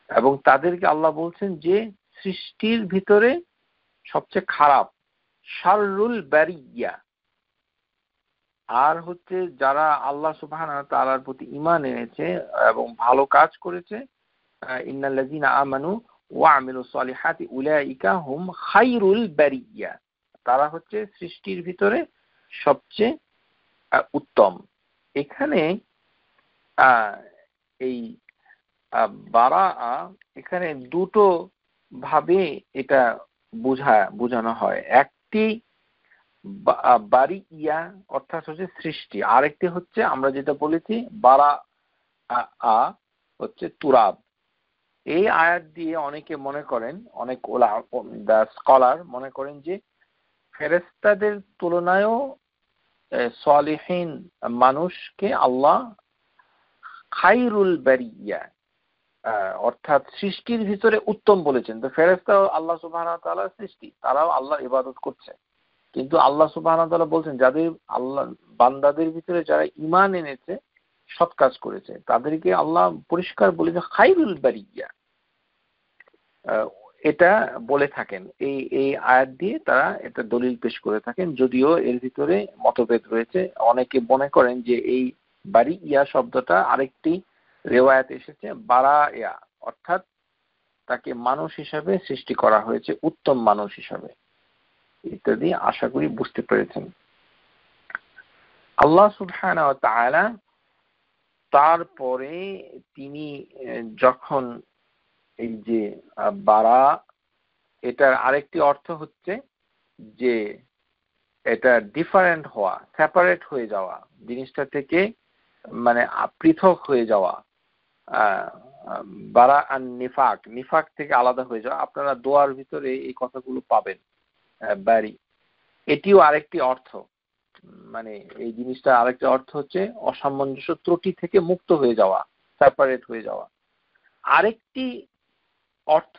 এবং তাদেরকে আল্লাহ বলছেন যে সৃষ্টির ভিতরে সবচেয়ে খারাপ, শাররুল বারিয়া। আর হচ্ছে যারা আল্লাহ সুবহানাহু ওয়া তাআলার প্রতি ঈমান এনেছে এবং ভালো কাজ করেছে, ইন্নাল্লাযীনা আমানু ওয়া আমিলুস সালিহাতি উলাইকা হুম খায়রুল বারিয়া, তারা হচ্ছে সৃষ্টির ভিতরে সবচেয়ে উত্তম। এখানে এই বারাআ, এখানে দুটো ভাবে এটা বোঝানো হয়। একটি বারিয়া অর্থাৎ হচ্ছে সৃষ্টি, আরেকটি হচ্ছে আমরা যেটা বলেছি বারাআ হচ্ছে তুরাব। এই আয়াত দিয়ে অনেকে মনে করেন, অনেক স্কলার মনে করেন যে ফেরেশতাদের তুলনায়ও সালিহিন মানুষকে আল্লাহ খায়রুল বারিয়া অর্থাৎ সৃষ্টির ভিতরে উত্তম বলেছেন। তো ফেরেশতাও আল্লাহ সুবহানাহু ওয়া তাআলার সৃষ্টি, তারাও আল্লাহর ইবাদত করছে, কিন্তু আল্লাহ সুবহানাহু ওয়া তাআলা বলছেন যাদের আল্লাহ বান্দাদের ভিতরে যারা ঈমান এনেছে, সৎ কাজ করেছে, তাদেরকে আল্লাহ পরিষ্কার বলেছে খায়রুল বারিয়া। এটা বলে থাকেন, এই আয়াত দিয়ে তারা এটা দলিল পেশ করে থাকেন, যদিও এর ভিতরে মতভেদ রয়েছে। অনেকে মনে করেন যে এই বারিয়া শব্দটা আরেকটি রিওয়ায়াত এসেছে বারায়া, অর্থাৎ তাকে মানুষ হিসাবে সৃষ্টি করা হয়েছে, উত্তম মানুষ হিসাবে, ইত্যাদি। আশা করি বুঝতে পেরেছেন। আল্লাহ সুবহানাহু ওয়া তাআলা তারপরে তিনি যখন এই যে বারা, এটার আরেকটি অর্থ হচ্ছে যে এটা ডিফারেন্ট হওয়া, সেপারেট হয়ে যাওয়া, জিনিসটা থেকে মানে পৃথক হয়ে যাওয়া। বারা আর নিফাক, নিফাক থেকে আলাদা হয়ে যাওয়া। আপনারা দোয়ার ভিতরে এই কথাগুলো পাবেন, বারি। এটিও আরেকটি অর্থ, মানে এই জিনিসটা আরেকটি অর্থ হচ্ছে অসামঞ্জস্য, ত্রুটি থেকে মুক্ত হয়ে যাওয়া, সেপারেট হয়ে যাওয়া। আরেকটি অর্থ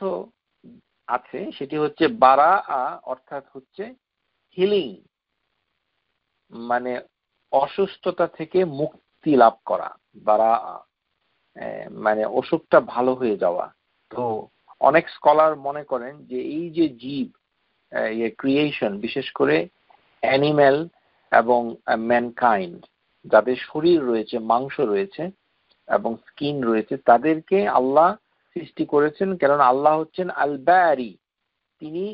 আছে, সেটি হচ্ছে বারা, অর্থাৎ হচ্ছে হিলিং, মানে অসুস্থতা থেকে মুক্তি লাভ করা। বারা মানে অসুখটা ভালো হয়ে যাওয়া। তো অনেক স্কলার মনে করেন যে এই যে জীব ক্রিয়েশন, বিশেষ করে অ্যানিম্যাল এবং ম্যানকাইন্ড, যাদের শরীর রয়েছে, মাংস রয়েছে এবং স্কিন রয়েছে, তাদেরকে আল্লাহ সৃষ্টি করেছেন। কেননা আল্লাহ হচ্ছেন আল বারি, তিনি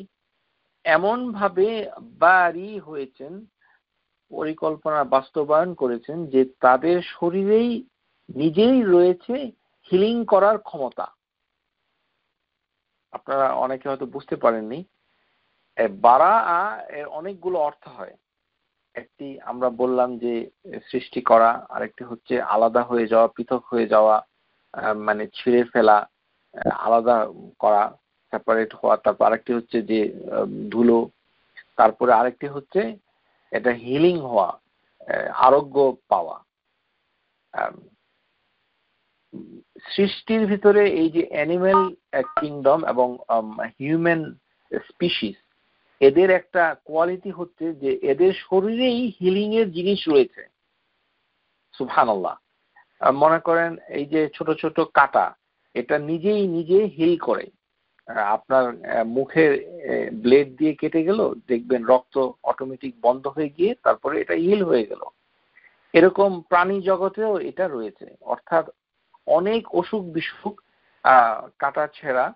এমন ভাবে বারি হয়েছেন, পরিকল্পনা বাস্তবায়ন করেছেন যে তাদের শরীরেই নিজেই রয়েছে হিলিং করার ক্ষমতা। আপনারা অনেকে হয়তো বুঝতে পারেননি, বারা এর অনেকগুলো অর্থ হয়। একটি আমরা বললাম যে সৃষ্টি করা, আরেকটি হচ্ছে আলাদা হয়ে যাওয়া, পৃথক হয়ে যাওয়া, মানে ছিঁড়ে ফেলা, আলাদা করা, সেপারেট হওয়া। তারপর আরেকটি হচ্ছে যে ধুলো। তারপরে আরেকটি হচ্ছে এটা হিলিং হওয়া, আরোগ্য পাওয়া। সৃষ্টির ভিতরে এই যে অ্যানিমেল কিংডম এবং হিউম্যান স্পিসিস, এদের একটা কোয়ালিটি হচ্ছে যে এদের শরীরেই হিলিং এর জিনিস রয়েছে। সুবহানাল্লাহ। মনে করেন এই যে ছোট ছোট কাটা, এটা নিজেই নিজে হিল করে। আপনার মুখের ব্লেড দিয়ে কেটে গেল, দেখবেন রক্ত অটোমেটিক বন্ধ হয়ে গিয়ে তারপরে এটা হিল হয়ে গেল। এরকম প্রাণী জগতেও এটা রয়েছে। অর্থাৎ অনেক অসুখ বিসুখ, কাটা ছেঁড়া,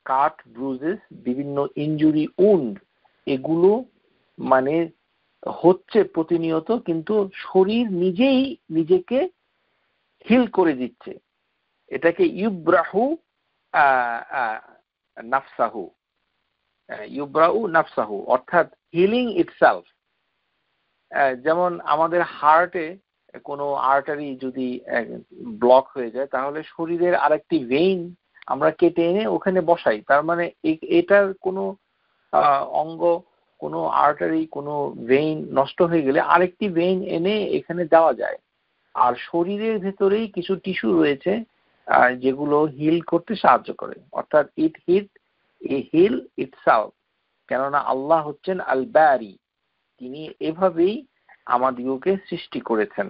কাট, ব্রুজেস, বিভিন্ন ইনজুরি, উন্ড, এগুলো মানে হচ্ছে প্রতিনিয়ত, কিন্তু শরীর নিজেই নিজেকে হিল করে দিচ্ছে। এটাকে ইউব্রাহু নাফসাহু, ইউব্রাহু নাফসাহু, অর্থাৎ হিলিং ইটসেলফ। যেমন আমাদের হার্টে কোনো আর্টারি যদি ব্লক হয়ে যায়, তাহলে শরীরের আরেকটি ভেইন আমরা কেটে এনে ওখানে বসাই। তার মানে এটার কোনো অঙ্গ, কোনো আর্টারি, কোনো ভেইন নষ্ট হয়ে গেলে আরেকটি ভেইন এনে এখানে দেওয়া যায়। আর শরীরের ভেতরেই কিছু টিস্যু রয়েছে যেগুলো হিল করতে সাহায্য করে। অর্থাৎ হিল ইটসেলফ। কেননা আল্লাহ হচ্ছেন আল বারি, তিনি এভাবেই আমাদিগকে সৃষ্টি করেছেন।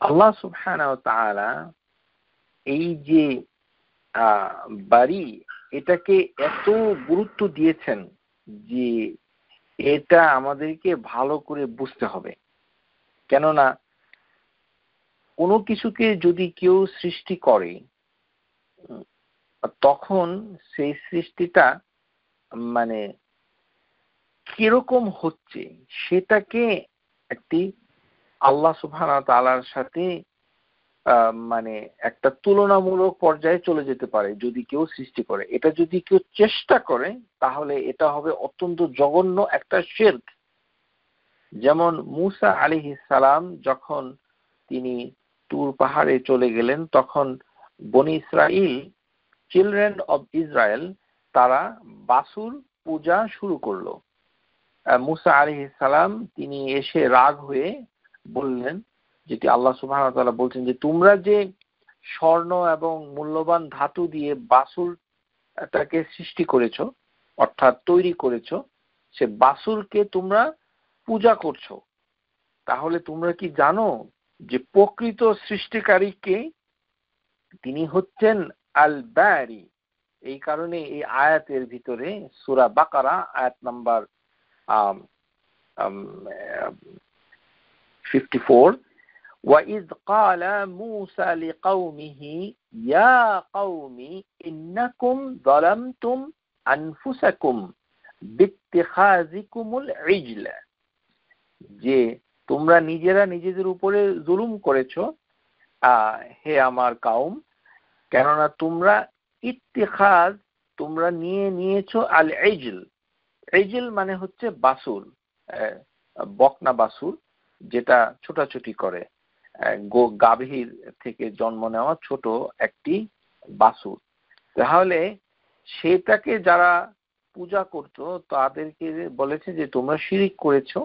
আল্লাহ সুবহানাহু ওয়া তাআলা এই যে বারি, এটাকে এত গুরুত্ব দিয়েছেন যে এটা আমাদেরকে ভালো করে বুঝতে হবে। কেননা কোনো কিছুকে যদি কেউ সৃষ্টি করে, তখন সেই সৃষ্টিটা মানে কিরকম হচ্ছে সেটাকে একটি আল্লাহ সুবহানাহু ওয়া তাআলার সাথে মানে একটা তুলনামূলক পর্যায়ে চলে যেতে পারে যদি কেউ সৃষ্টি করে। এটা যদি কেউ চেষ্টা করে, তাহলে এটা হবে অত্যন্ত জঘন্য একটা শিরক। যেমন মূসা আলাইহিস সালাম যখন তিনি তুর পাহাড়ে চলে গেলেন, তখন বনি ইসরাইল, চিলড্রেন অব ইসরায়েল, তারা বাছুর পূজা শুরু করলো। মূসা আলাইহিস সালাম তিনি এসে রাগ হয়ে বললেন, যেটি আল্লাহ সুবহানাহু ওয়া তাআলা বলছেন যে তোমরা যে স্বর্ণ এবং মূল্যবান ধাতু দিয়ে বাছুরটাকে সৃষ্টি করেছো, অর্থাৎ তৈরি করেছো, সে বাছুরকে তোমরা পূজা করছো, তাহলে তোমরা কি জানো যে প্রকৃত সৃষ্টিকারীকে? তিনি হচ্ছেন আল বারি। এই কারণে এই আয়াতের ভিতরে সূরা বাকারা আয়াত নাম্বার 54, وَإِذْ قَالَ مُوسَى لِقَوْمِهِ يَا قَوْمِ إِنَّكُمْ ظَلَمْتُمْ أَنفُسَكُمْ بِاتِّخَاذِكُمُ الْعِجْلَ, যে তোমরা নিজেরা নিজেদের উপরে জুলুম করেছো হে আমার কাউম, কেননা তোমরা ইত্তিখাজ তোমরা নিয়েছো আল ইজল। ইজল মানে হচ্ছে বাসুর, বকনা বাসুর, যেটা ছোটাছুটি করে, গাভীর থেকে জন্ম নেওয়া ছোট একটি বাসুর। তাহলে সেটাকে যারা পূজা করত তাদেরকে বলেছে যে তোমরা শিরিক করেছো,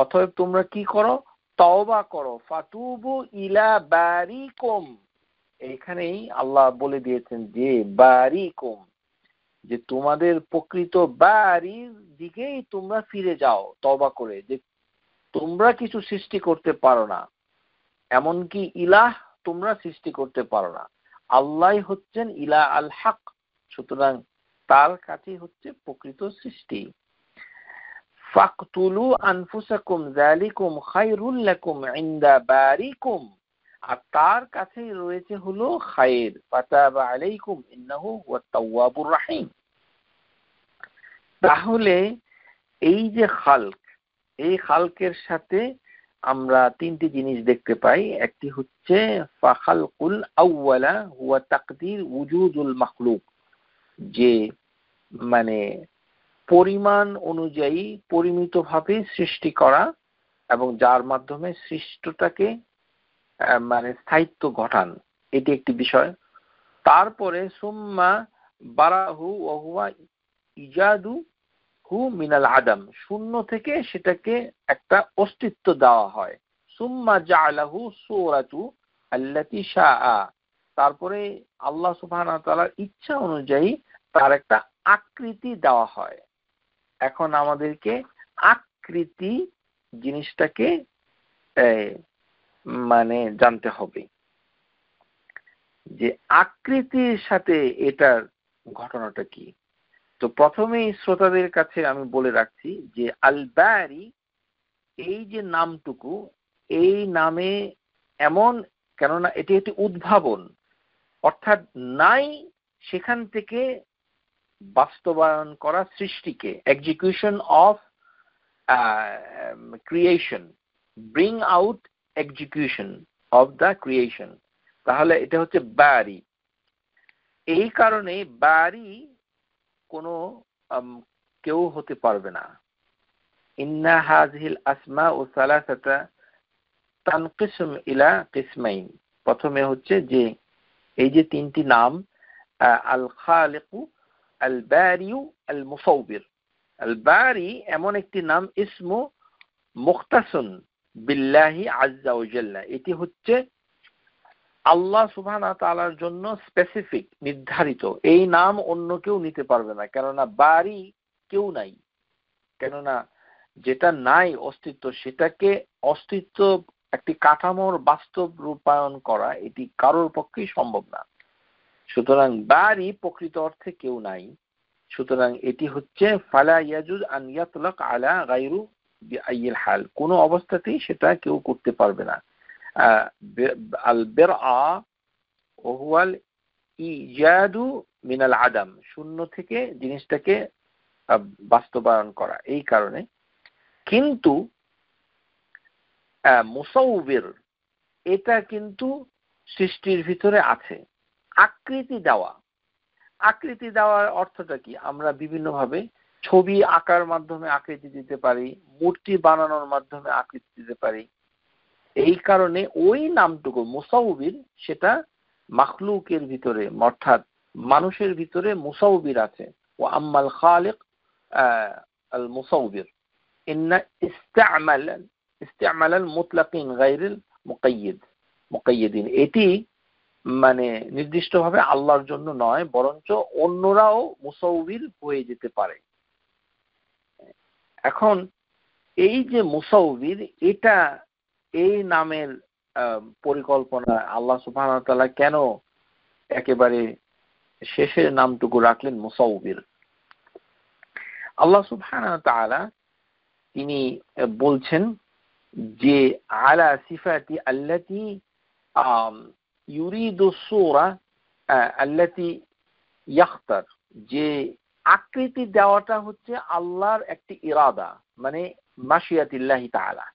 অতএব তোমরা কি করো, তওবা করো, ফাতুবু ইলা বারিকুম। এখানেই আল্লাহ বলে দিয়েছেন যে বারিকুম, যে তোমাদের প্রকৃত বাড়ির দিকেই তোমরা ফিরে যাও তওবা করে, যে তোমরা কিছু সৃষ্টি করতে পারো না, এমনকি ইলাহ তোমরা সৃষ্টি করতে পারো না, আল্লাহ হচ্ছেন ইলাহ আল হক, সুতরাং তার কাছেই হচ্ছে প্রকৃত সৃষ্টি। ফাকতুলু আনফুসাকুম যালিকুম খায়রুল লাকুম ইনদা বারিকুম, আর তার কাছেই রয়েছে হলো খায়ের, ফাতাবা আলাইকুম ইন্নাহু হুয়াত তাওয়াবুর রহিম। তাহলে এই যে খালক, এই খালকের সাথে আমরা তিনটি জিনিস দেখতে পাই। একটি হচ্ছে ফাখালকুল আউয়ালা হুয়া তাকদির উজুদুল মাখলুক, যে মানে পরিমাণ অনুযায়ী পরিমিতভাবে সৃষ্টি করা এবং যার মাধ্যমে সৃষ্টটাকে মানে স্থায়িত্ব ঘটান, এটি একটি বিষয়। তারপরে সুম্মা বারাহু ওয়া হুয়া ইজাদু হু মিনাল আদম, শূন্য থেকে সেটাকে একটা অস্তিত্ব দেওয়া হয়। সুম্মা জাআলাহু সূরাতু আল্লাতী শাআ, তারপরে আল্লাহ সুবহানাহু ওয়া তাআলার ইচ্ছা অনুযায়ী তার একটা আকৃতি দেওয়া হয়। এখন আমাদেরকে আকৃতি জিনিসটাকে মানে জানতে হবে যে আকৃতির সাথে এটার ঘটনাটা কি। তো প্রথমেই শ্রোতাদের কাছে আমি বলে রাখছি যে আল বারি, এই যে নামটুকু, এই নামে এমন, কেননা এটি একটি উদ্ভাবন, অর্থাৎ নাই সেখান থেকে বাস্তবায়ন করা সৃষ্টিকে, execution of creation, bring out execution of the creation, তাহলে এটা হচ্ছে বারি। এই কারণে বারি কোনো কেউ হতে পারবে না। ইন্না হাযিহিল আসমাউ সালাসাতা তানকিসুম ইলা কিসমাইন, প্রথমে হচ্ছে যে এই যে তিনটি নাম, আল খালিকু, আল বারিউ, আল মুসাউবির। আল বারি এমন একটি নাম, ইসমু মুখতাসুন বিল্লাহি আযজা ওয়া জাল্লা, এটি হচ্ছে আল্লাহ সুবহানাহু ওয়া তাআলার জন্য স্পেসিফিক, নির্ধারিত। এই নাম অন্য কেউ নিতে পারবে না, কেননা বারি কেউ নাই, কেননা যেটা নাই অস্তিত্ব, সেটাকে অস্তিত্ব একটি কাঠামোর বাস্তব রূপায়ণ করা এটি কারোর পক্ষেই সম্ভব না। সুতরাং বারি প্রকৃত অর্থে কেউ নাই, সুতরাং এটি হচ্ছে ফালা ইয়াজুজ আন ইয়াতলাক আলা গায়রু বিআইয়িল হাল, কোনো অবস্থাতেই সেটা কেউ করতে পারবে না। আল বিরআ ওহুয়াল ইজাদু মিনাল আদম, শূন্য থেকে জিনিসটাকে বাস্তবায়ন করা। এই কারণে কিন্তু মুসাউবির, এটা কিন্তু সৃষ্টির ভিতরে আছে। আকৃতি দেওয়া, আকৃতি দেওয়ার অর্থটা কি? আমরা বিভিন্নভাবে ছবি আঁকার মাধ্যমে আকৃতি দিতে পারি, মূর্তি বানানোর মাধ্যমে আকৃতি দিতে পারি। এই কারণে ওই নামটুকু মুসাউবির, সেটা মাখলুকের ভিতরে অর্থাৎ মানুষের ভিতরে মুসাউবির আছে। ও আম্মাল খালিক আল মুসাউবির ইন্না ইস্তেমালাল মুতলাকিন গায়রিল মুকাইয়িদিন, এটি মানে নির্দিষ্টভাবে আল্লাহর জন্য নয়, বরঞ্চ অন্যরাও মুসাউবির হয়ে যেতে পারে। এখন এই যে মুসাউবির, এটা এই নামের পরিকল্পনা আল্লাহ সুবহানাহু ওয়া তাআলা কেন একেবারে শেষের নামটুকু রাখলেন মুসাউবির? আল্লাহ সুবহানাহু ওয়া তাআলা তিনি বলছেন যে আলা সিফাতি আল্লাতি ইউরিদু সূরা আল্লাতি ইয়াখতার, যে আকৃতি দেওয়াটা হচ্ছে আল্লাহর একটি ইরাদা, মানে মাশিয়াতিল্লাহি তাআলা।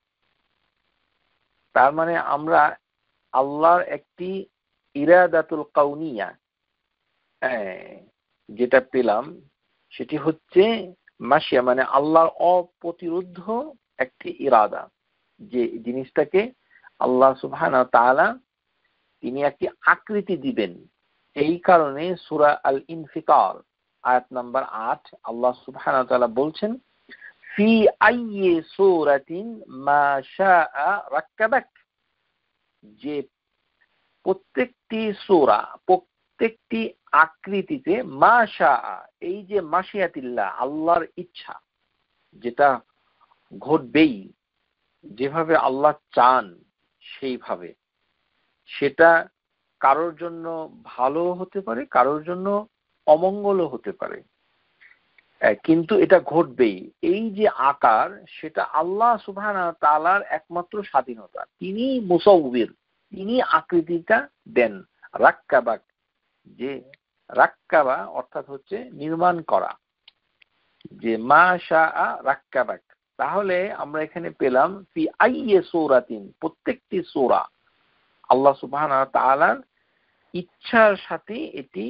তার মানে আমরা আল্লাহর একটি ইরাদাতুল কাউনিয়া যেটা পেলাম, সেটি হচ্ছে মাশিয়া মানে আল্লাহর অপ্রতিরোধ্য একটি ইরাদা, যে জিনিসটাকে আল্লাহ সুবহানাহু ওয়া তাআলা তিনি একটি আকৃতি দিবেন। এই কারণে সূরা আল ইনফিতার আয়াত নাম্বার 8 আল্লাহ সুবহানাহু ওয়া তাআলা বলছেন, ফি আইয়ি সূরাতিন মা শাআ রাক্কাবাক, যে প্রত্যেকটি সূরা, প্রত্যেকটি আকৃতিতে মা শাআ, এই যে মাশিয়াতিল্লাহ আল্লাহর ইচ্ছা, যেটা ঘটবেই, যেভাবে আল্লাহ চান সেইভাবে, সেটা কারোর জন্য ভালো হতে পারে, কারোর জন্য অমঙ্গলও হতে পারে, কিন্তু এটা ঘটবেই। এই যে আকার, সেটা আল্লাহ সুবহানাহু ওয়া তাআলার একমাত্র স্বাধীনতা। তিনি মুসাউবির, তিনি আকৃতিটা দেন। রাক্কাবাক, যে রাক্কাবা অর্থাৎ হচ্ছে নির্মাণ করা, যে মা শাআ রাক্কাবাক। তাহলে আমরা এখানে পেলাম ফি আইয়ি সূরাতিন, প্রত্যেকটি সূরা আল্লাহ সুবহানাহু ওয়া তাআলার ইচ্ছার সাথে এটি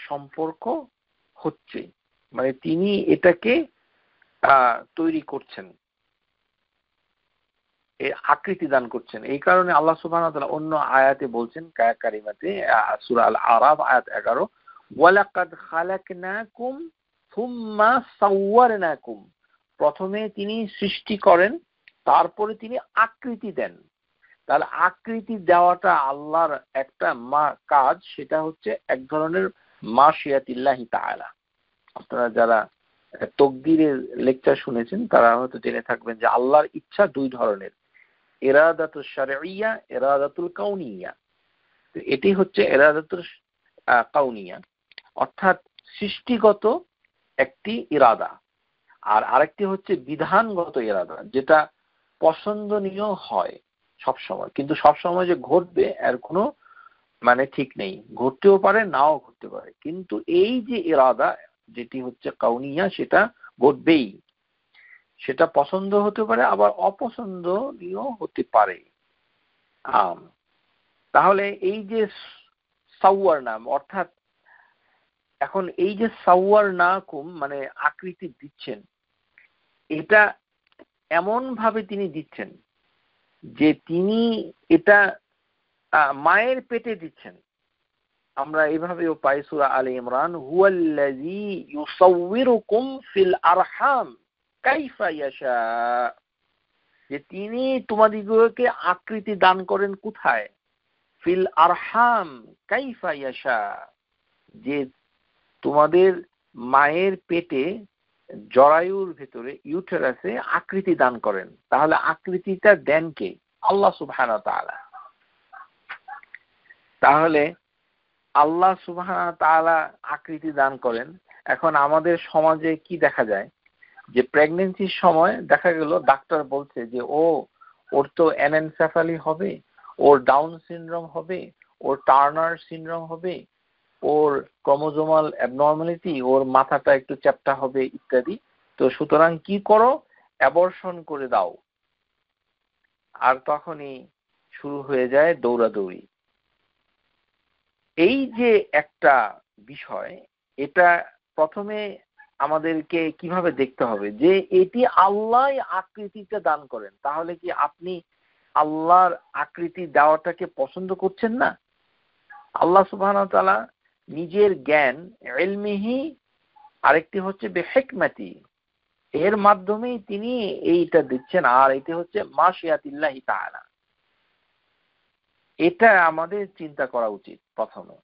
সম্পর্ক হচ্ছে, মানে তিনি এটাকে তৈরি করছেন, এর আকৃতি দান করছেন। এই কারণে আল্লাহ সুবহানাহু ওয়া তাআলা অন্য আয়াতে বলছেন, কারিমাতে সূরা আল আরাফ আয়াত 11, ওয়ালাকাদ খালাকনাকুম সুম্মা সাওয়ারনাকুম, প্রথমে তিনি সৃষ্টি করেন, তারপরে তিনি আকৃতি দেন। তাহলে আকৃতি দেওয়াটা আল্লাহর একটা কাজ, সেটা হচ্ছে এক ধরনের মাশিয়াতিল্লাহি তাআলা। আপনারা যারা তাকদীরের লেকচার শুনেছেন তারা হয়তো জেনে থাকবেন যে আল্লাহর ইচ্ছা দুই ধরনের, ইরাদাতুশ শারঈয়্যা, ইরাদাতুল কাউনিয়্যা। তো এটি হচ্ছে ইরাদাতুল কাউনিয়্যা, অর্থাৎ সৃষ্টিগত একটি ইরাদা, আর আরেকটি হচ্ছে বিধানগত ইরাদা, যেটা পছন্দনীয় হয় সবসময়, কিন্তু সবসময় যে ঘটবে এর কোনো মানে ঠিক নেই, ঘটতেও পারে নাও ঘটতে পারে, কিন্তু এই যে ইরাদা যেটি হচ্ছে কাউনিয়া, সেটা ঘটবেই। সেটা পছন্দ হতে পারে, আবার অপছন্দনীয় হতে পারে। তাহলে এই যে সাওয়ার নাম, অর্থাৎ এখন এই যে সাওয়ার নাকুম মানে আকৃতি দিচ্ছেন, এটা এমন ভাবে তিনি দিচ্ছেন যে তিনি এটা মায়ের পেটে দিচ্ছেন। আমরা এইভাবেও পাই সূরা আলে ইমরান, হুয়াল্লাযী ইউসাউবিরুকুম ফিল আরহাম কাইফা ইয়াশা, যে তিনি তোমাদিগকে আকৃতি দান করেন কোথায়? ফিল আরহাম কাইফা ইয়াশা, যে তোমাদের মায়ের পেটে জরায়ুর ভেতরে ইউটেরাসে আকৃতি দান করেন। তাহলে আকৃতিটা দেন কে? আল্লাহ সুবহানাহু ওয়া তাআলা। তাহলে আল্লাহ সুবহানাহু ওয়া তাআলা আকৃতি দান করেন। এখন আমাদের সমাজে কি দেখা যায়, যে প্রেগন্যান্সির সময় দেখা গেল ডাক্তার বলছে যে ওর তো অ্যানেনসেফালি হবে, ওর ডাউন সিনড্রোম হবে, ওর টার্নার সিনড্রোম হবে, ওর ক্রোমোজোমাল অ্যাবনর্মালিটি, ওর মাথাটা একটু চ্যাপ্টা হবে ইত্যাদি। তো সুতরাং কি করো, অ্যাবর্শন করে দাও। আর তখনই শুরু হয়ে যায় দৌড়াদৌড়ি। এই যে একটা বিষয়, এটা প্রথমে আমাদেরকে কিভাবে দেখতে হবে যে এটি আল্লাহ আকৃতিটা দান করেন। তাহলে কি আপনি আল্লাহর আকৃতি দেওয়াটাকে পছন্দ করছেন না? আল্লাহ সুবহানাহু ওয়া তাআলা নিজের জ্ঞান ইলমিহি, আরেকটি হচ্ছে বিহিকমাতি, এর মাধ্যমেই তিনি এইটা দিচ্ছেন। আর এটি হচ্ছে মাশিয়াতিল্লাহি তাআলা। এটা আমাদের চিন্তা করা উচিত। প্রথমে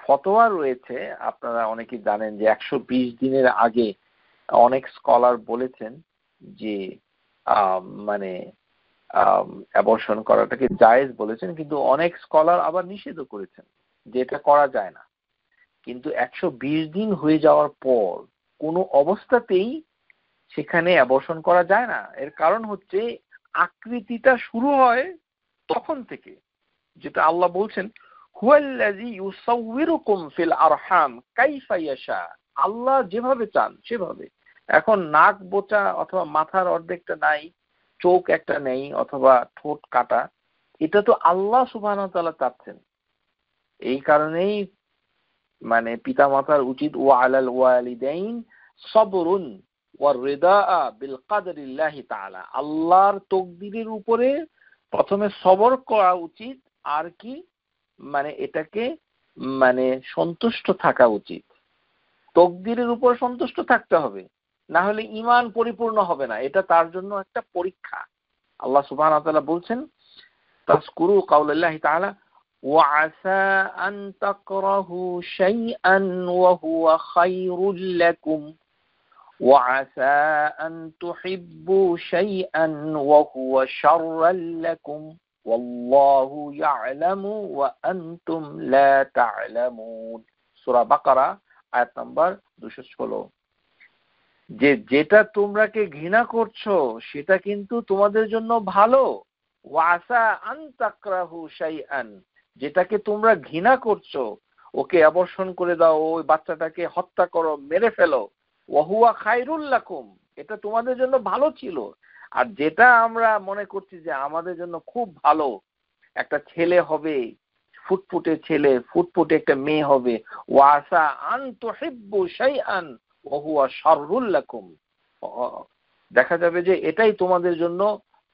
ফতোয়া রয়েছে, আপনারা অনেকেই জানেন যে 120 দিনের আগে অনেক স্কলার বলেছেন যে মানে অ্যাবর্শন করাটাকে জায়েজ বলেছেন, কিন্তু অনেক স্কলার আবার নিষেধও করেছেন যে এটা করা যায় না। কিন্তু 120 দিন হয়ে যাওয়ার পর কোনো অবস্থাতেই সেখানে অ্যাবর্শন করা যায় না। এর কারণ হচ্ছে আকৃতিটা শুরু হয় তখন থেকে, যেটা আল্লাহ বলছেন, হুয়াল্লাযী ইউসাউবিরুকুম ফিল আরহাম কাইফা ইয়াশা, আল্লাহ যেভাবে চান সেভাবে। এখন নাক বোচা অথবা মাথার অর্ধেকটা নাই, চোখ একটা নেই অথবা ঠোঁট কাটা, এটা তো আল্লাহ সুবহানাহু ওয়া তাআলা চাচ্ছেন। এই কারণেই মানে পিতামাতার উচিত ওয়া আলাল ওয়ালিদাইন সবরুন ওয়া রিদাআ বিল কাদরিল্লাহি তাআলা, আল্লাহর তকদিরের উপরে প্রথমে সবর করা উচিত, আর কি মানে এটাকে মানে সন্তুষ্ট থাকা উচিত। তকদিরের উপর সন্তুষ্ট থাকতে হবে, না হলে ঈমান পরিপূর্ণ হবে না, এটা তার জন্য একটা পরীক্ষা। আল্লাহ সুবহানাহু ওয়া তাআলা বলছেন তাযকুরু কাওলাল্লাহি তাআলা وعسى أن تكرهوا شيئا وهو خير لكم وعسى أن تحبوا شيئا وهو شر لكم والله يعلم وأنتم لا تعلمون। সূরা বাকারা আয়াত নাম্বার 216। যেটা তোমরাকে ঘৃণা করছো সেটা কিন্তু তোমাদের জন্য ভালো। ওয়াসা আন তাকরাহু শাইআন, যেটাকে তোমরা ঘৃণা করছো ওকে অবর্ষণ করে দাও, ওই বাচ্চাটাকে হত্যা করো, মেরে ফেলো। ওয়াহুয়া খায়রুল লাকুম, এটা তোমাদের জন্য ভালো ছিল। আর যেটা আমরা মনে করছি যে আমাদের জন্য খুব ভালো, একটা ছেলে হবে, ফুটফুটে ছেলে, ফুটফুটে একটা মেয়ে হবে, ওয়াসা আন তুহিব্বু শাইআন ওয়াহুয়া শাররুল লাকুম, দেখা যাবে যে এটাই তোমাদের জন্য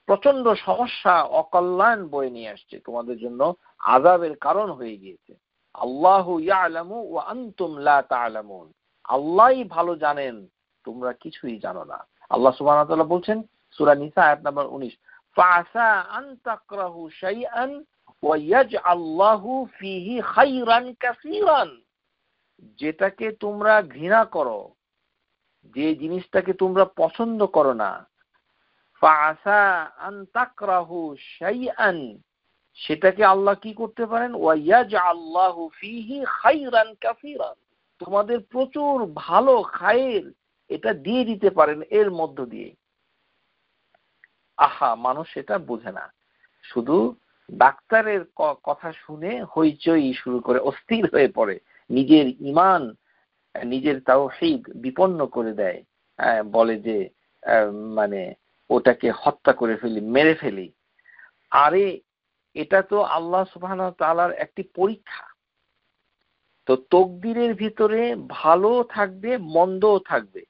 প্রচন্ড সমস্যা, অকল্যাণ বয়ে নিয়ে আসছে, তোমাদের জন্য আযাবের কারণ হয়ে গিয়েছে। আল্লাহু ইয়ালামু ওয়া আনতুম লা তা'লামুন, আল্লাহই ভালো জানেন, তোমরা কিছুই জানো না। আল্লাহ সুবহানাহু ওয়া তাআলা বলছেন সূরা নিসা আয়াত নাম্বার 19, ফাআসা আন তাকরাহু শাইআন ওয়া ইয়াজআল্লাহু ফীহি খায়রান কাসীরান, যেটাকে তোমরা ঘৃণা করো, যে জিনিসটাকে তোমরা পছন্দ করো না, ফাআসা আন তাকরাহু শাইআন, সেটাকে আল্লাহ কি করতে পারেন, ওয়া ইয়াজআল্লাহু ফীহি খায়রান কাসীরান, তোমাদের প্রচুর ভালো খায়ের এটা দিয়ে দিতে পারেন এর মধ্য দিয়ে। আহা, মানুষ এটা বোঝে না, শুধু ডাক্তারের কথা শুনে হইচই শুরু করে, অস্থির হয়ে পড়ে, নিজের ঈমান নিজের তাওহীদ বিপন্ন করে দেয়, বলে যে মানে ওটাকে হত্যা করে ফেলি, মেরে ফেলি। আরে এটা তো আল্লাহ সুবহানাহু ওয়া তাআলার একটি পরীক্ষা। তো তকদিরের ভিতরে ভালো থাকবে, মন্দও থাকবে,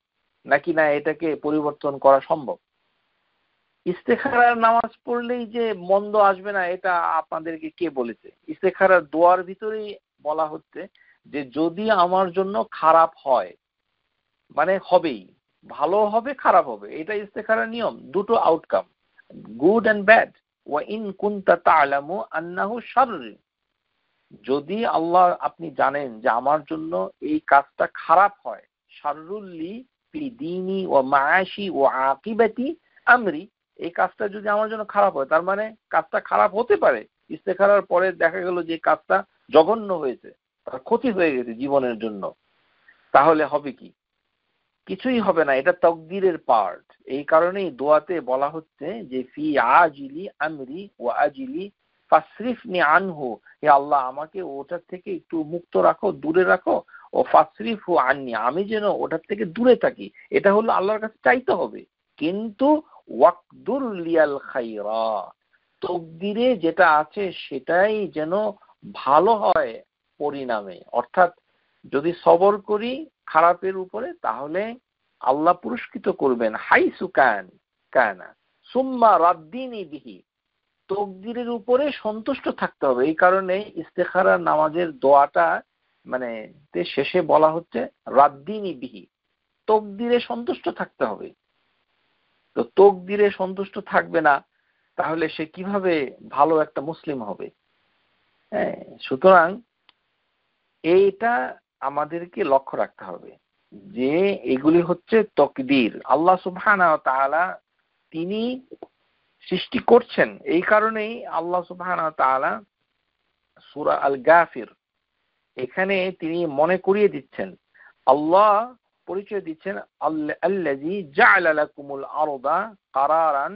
নাকি না এটাকে পরিবর্তন করা সম্ভব? ইস্তেখারার নামাজ পড়লেই যে মন্দ আসবে না এটা আপনাদেরকে কে বলেছে? ইস্তেখারার দোয়ার ভিতরেই বলা হচ্ছে যে যদি আমার জন্য খারাপ হয়, মানে হবেই, ভালো হবে খারাপ হবে, এটা ইস্তেখারার নিয়ম, দুটো আউটকাম, গুড এন্ড ব্যাড। ওয়া ইন কুনতা তা'লামু আন্নাহু শারর, যদি আল্লাহ আপনি জানেন যে আমার জন্য এই কাজটা খারাপ হয়, শাররুল্লি ফি দীনি ওয়া মাআশি ওয়া আকিবাতি আমরি, এই কাজটা যদি আমার জন্য খারাপ হয়, তার মানে কাজটা খারাপ হতে পারে। ইস্তেখারার পরে দেখা গেল যে কাজটা জঘন্য হয়েছে, তার ক্ষতি হয়ে গেছে জীবনের জন্য, তাহলে হবে কি? কিছুই হবে না, এটা তাকদীরের পার্ট। এই কারণেই দোয়াতে বলা হচ্ছে যে ফি আজিলি আমরি ওয়া আজিলি ফাসরিফনি আনহু, হে আল্লাহ আমাকে ওটার থেকে একটু মুক্ত রাখো, দূরে রাখো, ও ফাসরিফু আননি, আমি যেন ওটার থেকে দূরে থাকি। এটা হলো আল্লাহর কাছে চাইতে হবে, কিন্তু ওয়াকদুর লিয়াল খাইরা, তাকদীরে যেটা আছে সেটাই যেন ভালো হয় পরিণামে। অর্থাৎ যদি সবর করি খারাপের উপরে, তাহলে আল্লাহ পুরস্কৃত করবেন, হাইসু কানা সুম্মা রাদ্দিনি বিহি, তাকদীরের উপরে সন্তুষ্ট থাকতে হবে। এই কারণে ইস্তেখারার নামাজের দোয়াটা মানে শেষে বলা হচ্ছে রাদ্দিনি বিহি, তাকদীরে সন্তুষ্ট থাকতে হবে। তো তাকদীরে সন্তুষ্ট থাকবে না, তাহলে সে কিভাবে ভালো একটা মুসলিম হবে? হ্যাঁ, সুতরাং এইটা আমাদেরকে লক্ষ্য রাখতে হবে যে এগুলি হচ্ছে তাকদীর। আল্লাহ সুবহানাহু ওয়া তাআলা তিনি সৃষ্টি করছেন, এই কারণেই আল্লাহ সুবহানাহু ওয়া তাআলা সূরা আল গাফির এখানে তিনি মনে করিয়ে দিচ্ছেন, আল্লাহ পরিচয় দিচ্ছেন আল্লাযী জা'আলা লাকুমুল আরদা কারারান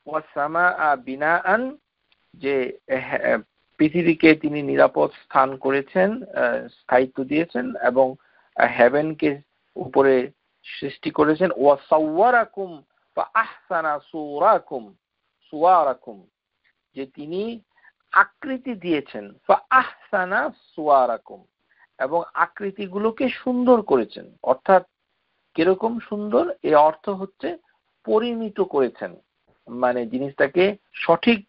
ওয়াস সামাআ বিনাআন, যে পৃথিবীকে তিনি নিরাপদ স্থান করেছেন, স্থায়িত্ব দিয়েছেন, এবং হেভেনকে উপরে সৃষ্টি করেছেন, ওয়া সাওয়ারাকুম ফাআহসানা সুওয়ারাকুম, যে তিনি আকৃতি দিয়েছেন, ফাআহসানা সুওয়ারাকুম, এবং আকৃতিগুলোকে সুন্দর করেছেন। অর্থাৎ কিরকম সুন্দর? এর অর্থ হচ্ছে পরিমিত করেছেন, মানে জিনিসটাকে সঠিক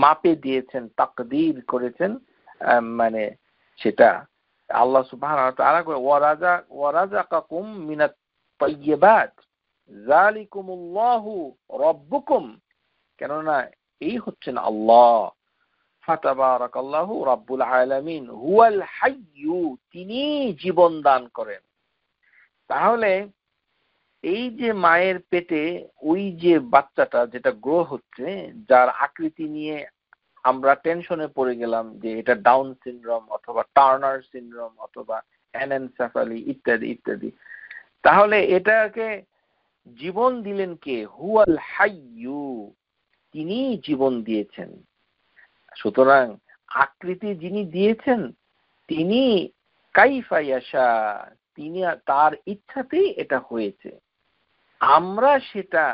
মাপে দিয়েছেন, তাকদীর করেছেন। মানে সেটা আল্লাহ সুবহানাহু ওয়া তাআলা ওয়া রাযাকাকুম মিনাত তাইয়্যিবাত যালিকুমুল্লাহু রাব্বুকুম, কেননা এই হচ্ছেন আল্লাহ, ফাতাবারাকাল্লাহু রাব্বুল আলামিন, হুয়াল হাইয়্যু, তিনি জীবন দান করেন। তাহলে এই যে মায়ের পেটে ওই যে বাচ্চাটা যেটা গ্রো হচ্ছে, যার আকৃতি নিয়ে আমরা টেনশনে পড়ে গেলাম যে এটা ডাউন সিনড্রোম অথবা টার্নার সিনড্রোম অথবা অ্যানেনসেফালি ইত্যাদি ইত্যাদি, তাহলে এটাকে জীবন দিলেন কে? হুয়াল হাইয়্যু, তিনি জীবন দিয়েছেন। সুতরাং আকৃতি যিনি দিয়েছেন তিনি কাইফা ইয়াশা, তিনি তার ইচ্ছাতেই এটা হয়েছে। আমরা সেটা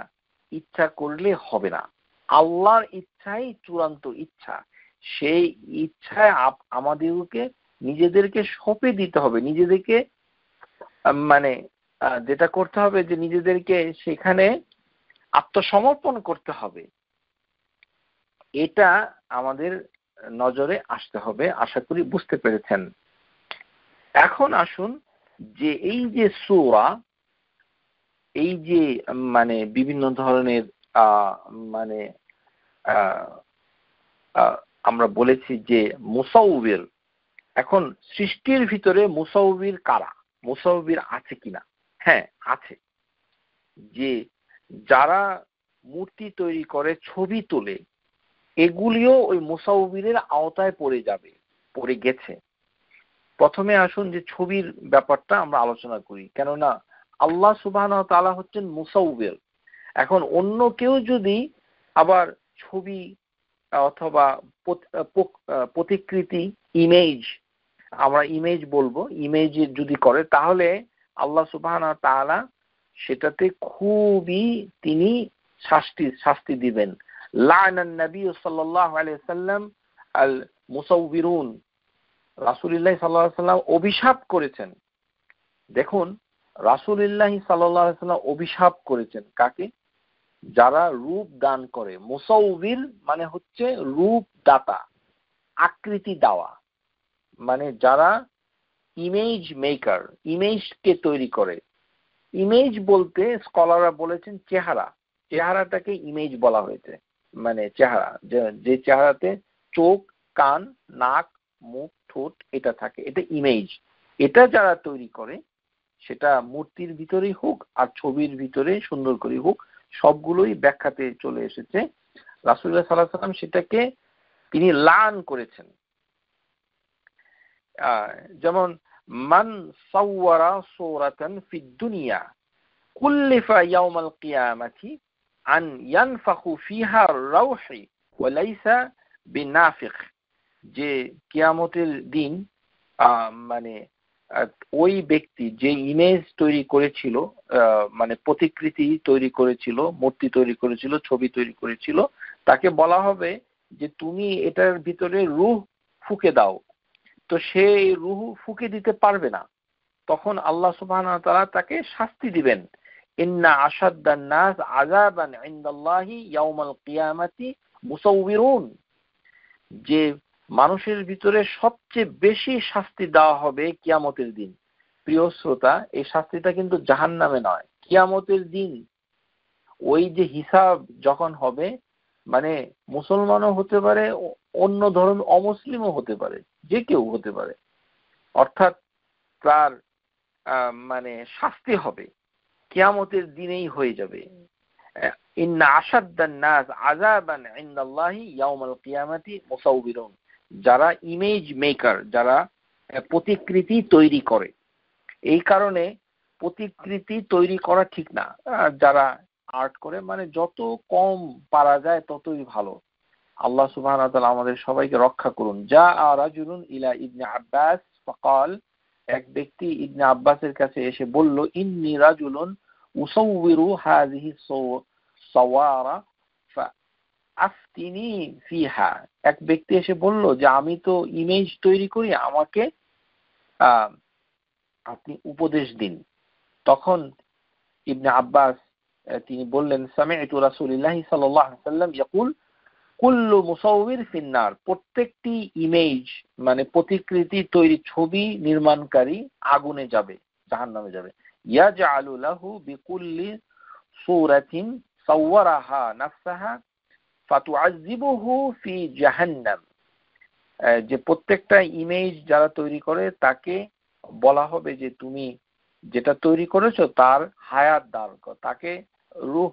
ইচ্ছা করলে হবে না, আল্লাহর ইচ্ছাই চূড়ান্ত ইচ্ছা। সেই ইচ্ছায় আমাদেরকে নিজেদেরকে সঁপে দিতে হবে, নিজেদেরকে মানে যেটা করতে হবে যে নিজেদেরকে সেখানে আত্মসমর্পণ করতে হবে। এটা আমাদের নজরে আসতে হবে, আশা করি বুঝতে পেরেছেন। এখন আসুন যে এই যে সূরা, এই যে মানে বিভিন্ন ধরনের মানে আমরা বলেছি যে মুসাউবির, এখন সৃষ্টির ভিতরে মুসাউবির কারা? মুসাউবির আছে কিনা? হ্যাঁ আছে। যে যারা মূর্তি তৈরি করে, ছবি তোলে, এগুলিও ওই মুসাউবিরের আওতায় পড়ে যাবে, পড়ে গেছে। প্রথমে আসুন যে ছবির ব্যাপারটা আমরা আলোচনা করি, কেননা আল্লাহ সুবহানাহু ওয়া তাআলা হচ্ছেন মুসাউবির। এখন অন্য কেউ যদি আবার ছবি অথবা প্রতিকৃতি, ইমেজ, আমরা ইমেজ বলবো, ইমেজ যদি করে, তাহলে আল্লাহ সুবহানাহু ওয়া তাআলা সেটাতে খুবই তিনি শাস্তি দিবেন। লা'নান নবী সাল্লাল্লাহু আলাইহি ওয়াসাল্লাম আল মুসাউবিরুন, রাসূলুল্লাহ সাল্লাল্লাহু আলাইহি ওয়াসাল্লাম অভিশাপ করেছেন। দেখুন, রাসূলুল্লাহ সাল্লাল্লাহু আলাইহি ওয়াসাল্লাম অভিশাপ করেছেন কাকে? যারা রূপ দান করে। মুসাউবির মানে হচ্ছে রূপ দাতা, আকৃতি দেওয়া, মানে যারা ইমেজ মেকার, ইমেজকে তৈরি করে। ইমেজ বলতে স্কলাররা বলেছেন চেহারাটাকে ইমেজ বলা হয়েছে, মানে চেহারা, যে চেহারাতে চোখ, কান, নাক, মুখ, ঠোঁট এটা থাকে, এটা ইমেজ। এটা যারা তৈরি করে, সেটা মূর্তির ভিতরেই হোক আর ছবির ভিতরে সুন্দর করে হোক, সবগুলোই ব্যাখ্যাতে চলে এসেছে। রাসূলুল্লাহ সাল্লাল্লাহু আলাইহি ওয়াসাল্লাম সেটাকে তিনি লান করেছেন। যেমন মান সাওয়ারা সূরাতান ফিদ দুনিয়া কুল্লিফা ইয়াউমাল কিয়ামাতি আন ইয়ানফাখু ফিহা রাউহি ওয়া লাইসা বিনাফিখ, যে কিয়ামতের দিন মানে ওই ব্যক্তি যে ইমেজ তৈরি করেছিল, মানে প্রতিকৃতি তৈরি করেছিল, মূর্তি তৈরি করেছিল, ছবি তৈরি করেছিল, তাকে বলা হবে যে তুমি এটার ভিতরে রূহ ফুঁকে দাও, তো সে রূহ ফুঁকে দিতে পারবে না। তখন আল্লাহ সুবহানাহু ওয়া তাআলা তাকে শাস্তি দিবেন। ইন্না আশাদ্দান নাস আযাবান ইনদাল্লাহি ইয়াউমাল কিয়ামাতি মুসাউবিরুন, যে মানুষের ভিতরে সবচেয়ে বেশি শাস্তি দেওয়া হবে কিয়ামতের দিন। প্রিয় শ্রোতা, এই শাস্তিটা কিন্তু জাহান্নামে নয়, কিয়ামতের দিন। ওই যে হিসাব যখন হবে, মানে মুসলমানও হতে পারে, অন্য ধর্ম অমুসলিমও হতে পারে, যে কেউ হতে পারে, অর্থাৎ তার মানে শাস্তি হবে কিয়ামতের দিনেই হয়ে যাবে। ইন্না আশাদ্দান নাস আযাবান ইনদাল্লাহি ইয়াউমাল কিয়ামাতি মুসাউবিরুন, যারা ইমেজ মেকার, যারা প্রতিকৃতি তৈরি করে। এই কারণে প্রতিকৃতি তৈরি করা ঠিক না। যারা আর্ট করে, মানে যত কম পারা যায় ততই ভালো। আল্লাহ সুবহানাহু ওয়া তাআলা আমাদের সবাইকে রক্ষা করুন। জা রাজুলুন ইলা ইবনে আব্বাস ফাকাল এক ব্যক্তি ইবনে আব্বাসের কাছে এসে বলল, ইন্নী রাজুলুন উসাউবিরু হাযিহি সাওয়ারা ফাআফতিনি ফিহা। এক ব্যক্তি এসে বলল যে আমি তো ইমেজ তৈরি করি, আমাকে আপনি উপদেশ দিন। তখন ইবনে আব্বাস তিনি বললেন, সামি'তু রাসূলুল্লাহ সাল্লাল্লাহু আলাইহি ওয়াসাল্লাম ইয়াকুল কুল্লু মুসাউবির ফিন্নার। প্রত্যেকটি ইমেজ মানে প্রতিকৃতি তৈরি, ছবি নির্মাণকারী আগুনে যাবে, জাহান্নামে যাবে। ইয়াজআলু লাহু বিকুল্লি সূরাতিন সাওয়ারাহা নাফসাহা ফাতুআযিবুহু ফি জাহান্নাম। যে প্রত্যেকটা ইমেজ যারা তৈরি করে তাকে বলা হবে যে তুমি যেটা তৈরি করেছো তার হায়াত দান করো, তাকে রূহ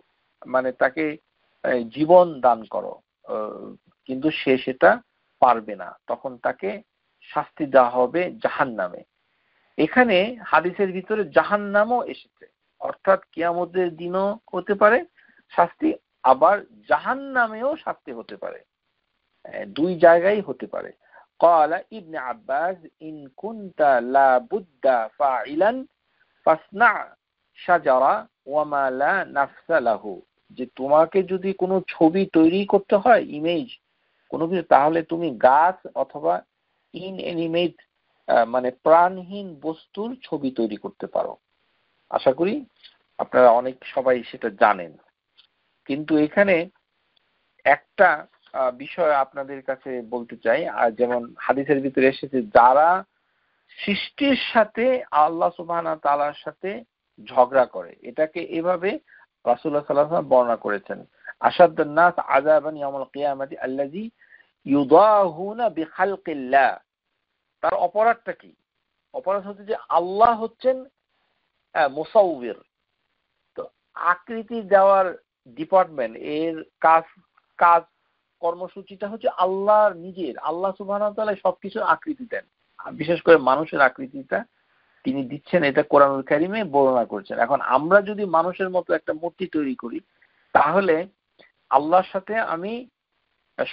মানে তাকে জীবন দান করো, কিন্তু সে সেটা পারবে না, তখন তাকে শাস্তি দেওয়া হবে জাহান্নামে। এখানে হাদিসের ভিতরে জাহান্নামও এসেছে, অর্থাৎ কিয়ামতের দিনও হতে পারে শাস্তি, আবার জাহান্নামেও শাস্তি হতে পারে, দুই জায়গায় হতে পারে। قال ابن عباس إن كنت لا بد فاعلا فاصنع شجرة وما لا نفس له। যে তোমাকে যদি কোনো ছবি তৈরি করতে হয়, ইমেজ কোনো কিছু, তাহলে তুমি গাছ অথবা ইনঅ্যানিমেট মানে প্রাণহীন বস্তুর ছবি তৈরি করতে পারো। আশা করি আপনারা অনেক সবাই সেটা জানেন। কিন্তু এখানে একটা বিষয় আপনাদের কাছে বলতে চাই, আর যেমন হাদিসের ভিতরে এসেছে যারা সৃষ্টির সাথে আল্লাহ সুবহানাহু ওয়া তাআলার সাথে ঝগড়া করে, এটাকে এভাবে রাসূলুল্লাহ সাল্লাল্লাহু আলাইহি ওয়াসাল্লাম বর্ণনা করেছেন, আশাদ্দুন নাস আযাবান ইয়াউমুল কিয়ামাতি আল্লাযী ইউদাহুনা বিখালকিল্লাহ। তার অপরাধটা কি? অপরাধ হচ্ছে যে আল্লাহ হচ্ছেন মুসাউবির, তো আকৃতি দেওয়ার ডিপার্টমেন্ট, এর কাজ কর্মসূচিটা হচ্ছে আল্লাহর নিজের। আল্লাহ সুবহানাহু ওয়া তাআলা সবকিছু আকৃতি দেন, বিশেষ করে মানুষের আকৃতিটা তিনি দিচ্ছেন, এটা কোরআনুল কারীমে বর্ণনা করেছেন। এখন আমরা যদি মানুষের মতো একটা মূর্তি তৈরি করি, তাহলে আল্লাহর সাথে আমি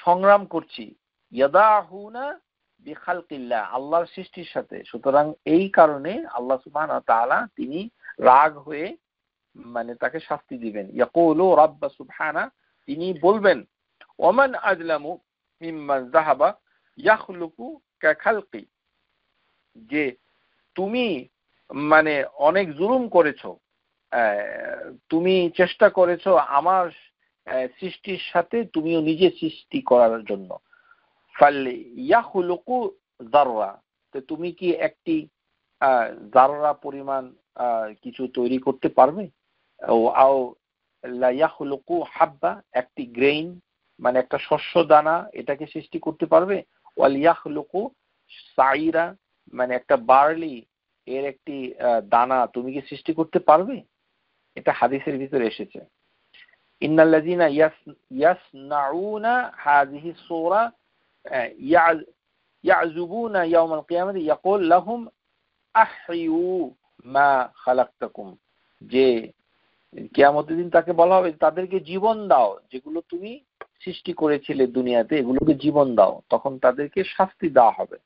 সংগ্রাম করছি, ইয়াদাহুনা বিখালকিল্লাহ, আল্লাহর সৃষ্টির সাথে। সুতরাং এই কারণে আল্লাহ সুবহানাহু ওয়া তাআলা তিনি রাগ হয়ে মানে তাকে শাস্তি দিবেন। ইয়াকুলু রাব্ব সুবহানা, তিনি বলবেন, ওমান আযলামু মিম্মান যাহাবা ইয়াখলুকু কাখালকি, যে তুমি মানে অনেক জুলুম করেছো, তুমি চেষ্টা করেছো আমার সৃষ্টির সাথে তুমিও নিজে সৃষ্টি করার জন্য। ফাল ইয়াখলুকু যাররা, তো তুমি কি একটি যাররা পরিমাণ কিছু তৈরি করতে পারবে? আও লা ইয়াখলুকু হাব্বা, একটি গ্রেইন মানে একটা শস্য দানা, এটাকে সৃষ্টি করতে পারবে? ওয়াল ইয়াখলুকু সাইরা, মানে একটা বার্লি এর একটি দানা তুমি কি সৃষ্টি করতে পারবে? এটা হাদিসের ভিতরে এসেছে। ইন্নাল্লাযীনা ইয়াসনাউনা হাযিহি সূরা ইয়াযুবুনা ইয়াওমাল কিয়ামাতি ইয়াকুল লাহুম আহইউ মা খালাকতাকুম, যে কিয়ামতের দিন তাকে বলা হবে তাদেরকে জীবন দাও, যেগুলো তুমি সৃষ্টি করেছিলে দুনিয়াতে এগুলোকে জীবন দাও, তখন তাদেরকে শাস্তি দেওয়া হবে।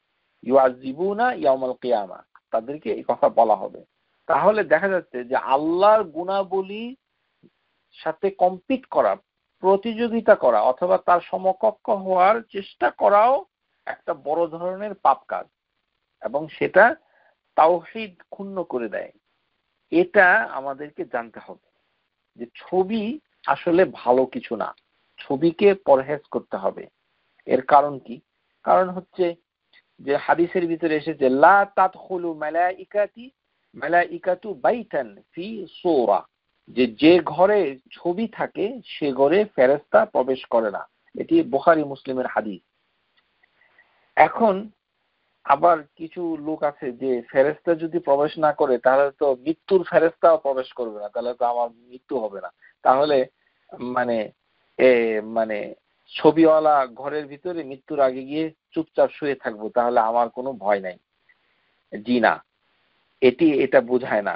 ইউআযিবুনা ইয়াওমাল কিয়ামা, তাদেরকে এই কথা বলা হবে। তাহলে দেখা যাচ্ছে যে আল্লাহর গুণাবলী সাথে কম্পিট করা, প্রতিযোগিতা করা অথবা তার সমকক্ষ হওয়ার চেষ্টা করাও একটা বড় ধরনের পাপ কাজ, এবং সেটা তাওহীদ ক্ষুণ্ণ করে দেয়। এটা আমাদেরকে জানতে হবে যে ছবি আসলে ভালো কিছু না, ছবিকে পরহেজ করতে হবে। এর কারণ কি? কারণ হচ্ছে যে হাদিসের ভিতরে এসেছে লা তাদখুলু মালাইকাতু বাইতান ফি সূরা, যে ঘরে ছবি থাকে সে ঘরে ফেরেশতা প্রবেশ করে না। এটি বুখারী মুসলিমের হাদিস। এখন আবার কিছু লোক আছে যে ফেরেশতা যদি প্রবেশ না করে তাহলে তো মৃত্যুর ফেরেশতাও প্রবেশ করবে না, তাহলে তো আমার মৃত্যু হবে না, তাহলে মানে মানে ছবিওয়ালা ঘরের ভিতরে মৃত্যুর আগে গিয়ে চুপচাপ শুয়ে থাকবো, তাহলে আমার কোনো ভয় নাই। জি না, এটা বোঝায় না।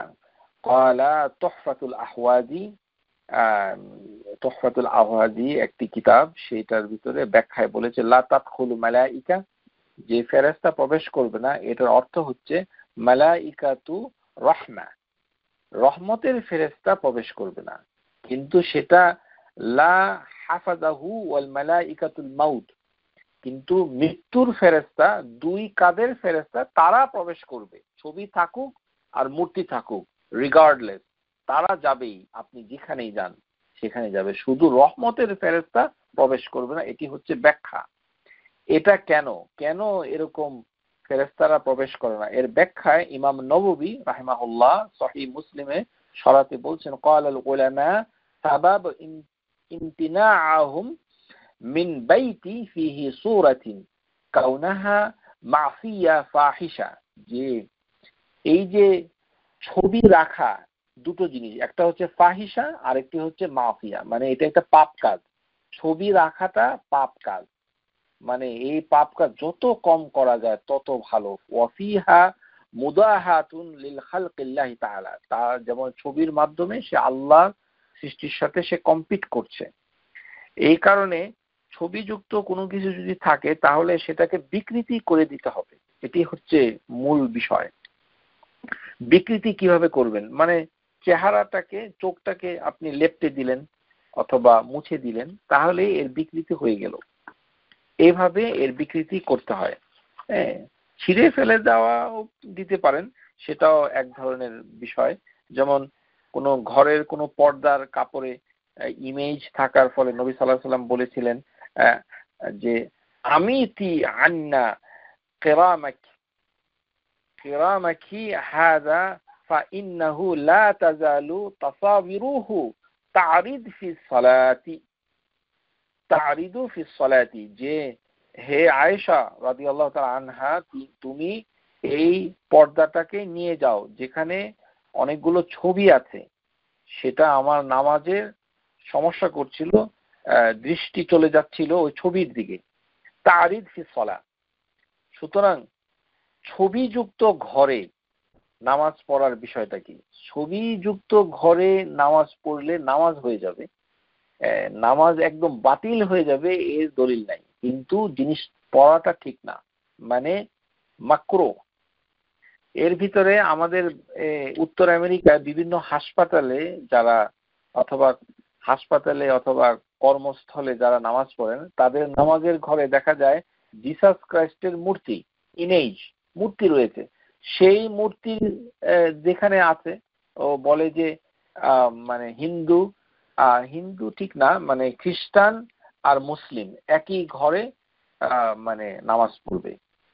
ক্বালা তুহফাতুল আহওয়াজি, তুহফাতুল আহওয়াজি একটি কিতাব, সেটার ভিতরে ব্যাখ্যায় বলেছে লা তাদখুলু মালাইকা, যে ফেরেশতা প্রবেশ করবে না, এটার অর্থ হচ্ছে মালাইকাতু রাহমা, রহমতের ফেরেশতা প্রবেশ করবে না। কিন্তু সেটা লা হাফাযাহু ওয়াল মালাইকাতুল মাউত, কিন্তু মৃত্যুর ফেরেশতা, দুই কাদের ফেরেশতা, তারা প্রবেশ করবে। ছবি থাকুক আর মূর্তি থাকুক, রিগার্ডলেস, তারা যাবেই। আপনি যেখানেই যান সেখানে যাবে, শুধু রহমতের ফেরেশতা প্রবেশ করবে না। এটি হচ্ছে ব্যাখ্যা। এটা কেন কেন এরকম ফেরেশতারা প্রবেশ করে না, এর ব্যাখ্যায় ইমাম নববী রাহিমাহুল্লাহ সহিহ মুসলিমে সরাতে বলছেন, ক্বালাল উলামা সাবাব ইমতিনাআহুম মিন বাইতি ফিহি সূরাতিন কাউনাহা মাসিয়া ফাহিশা, যে এই যে ছবি রাখা দুটো জিনিস, একটা হচ্ছে ফাহিশা আর একটি হচ্ছে মাফিয়া, মানে এটা একটা পাপ কাজ। ছবি রাখাটা পাপ কাজ, মানে এই পাপ কাজ যত কম করা যায় তত ভালো। ওয়াফিহা মুদাহাতুন লিল খালকিল্লাহি তাআলা, তার যেমন ছবির মাধ্যমে সে আল্লাহ সৃষ্টির সাথে সে কম্পিট করছে। এই কারণে ছবিযুক্ত কোনো কিছু যদি থাকে তাহলে সেটাকে বিকৃতি করে দিতে হবে। এটি হচ্ছে মূল বিষয়। বিকৃতি কিভাবে করবেন, মানে চেহারাটাকে, চোখটাকে আপনি লেপ্টে দিলেন অথবা মুছে দিলেন, তাহলে এর বিকৃতি হয়ে গেল। এইভাবে এর বিকৃতি করতে হয়। হ্যাঁ, ছিঁড়ে ফেলে দেওয়াও দিতে পারেন, সেটাও এক ধরনের বিষয়। যেমন কোনো ঘরের কোনো পর্দার কাপড়ে ইমেজ থাকার ফলে নবী সাল্লাল্লাহু আলাইহি ওয়াসাল্লাম বলেছিলেন যে আমিতি আন্না কিরামাকি কিরামাকি হাযা ফাইন্নাহু লা তাযালু তাসাবিরুহু তারিদ ফি সালাতি তারিদু ফি সালাতি, যে হে আয়েশা রাদিয়াল্লাহু তাআলা আনহা, তুমি এই পর্দাটাকে নিয়ে যাও যেখানে অনেকগুলো ছবি আছে, সেটা আমার নামাজের সমস্যা করছিল, দৃষ্টি চলে যাচ্ছিল ওই ছবির দিকে। তারিদ ফি সালাত, সুতরাং ছবিযুক্ত ঘরে নামাজ পড়ার বিষয়টা কি? ছবিযুক্ত ঘরে নামাজ পড়লে নামাজ হয়ে যাবে, নামাজ একদম বাতিল হয়ে যাবে এর দলিল নাই, কিন্তু জিনিস পড়াটা ঠিক না, মানে মাকরুহ। এর ভিতরে আমাদের উত্তর আমেরিকায় বিভিন্ন হাসপাতালে যারা, অথবা হাসপাতালে অথবা কর্মস্থলে যারা নামাজ পড়েন, তাদের নামাজের ঘরে দেখা যায় জিসাস ক্রাইস্টের মূর্তি, ইমেজ মূর্তি রয়েছে। সেই মূর্তি যেখানে আছে, ও বলে যে মানে হিন্দু হিন্দু ঠিক না, মানে খ্রিস্টান আর মুসলিম একই ঘরে মানে নামাজ পড়বে,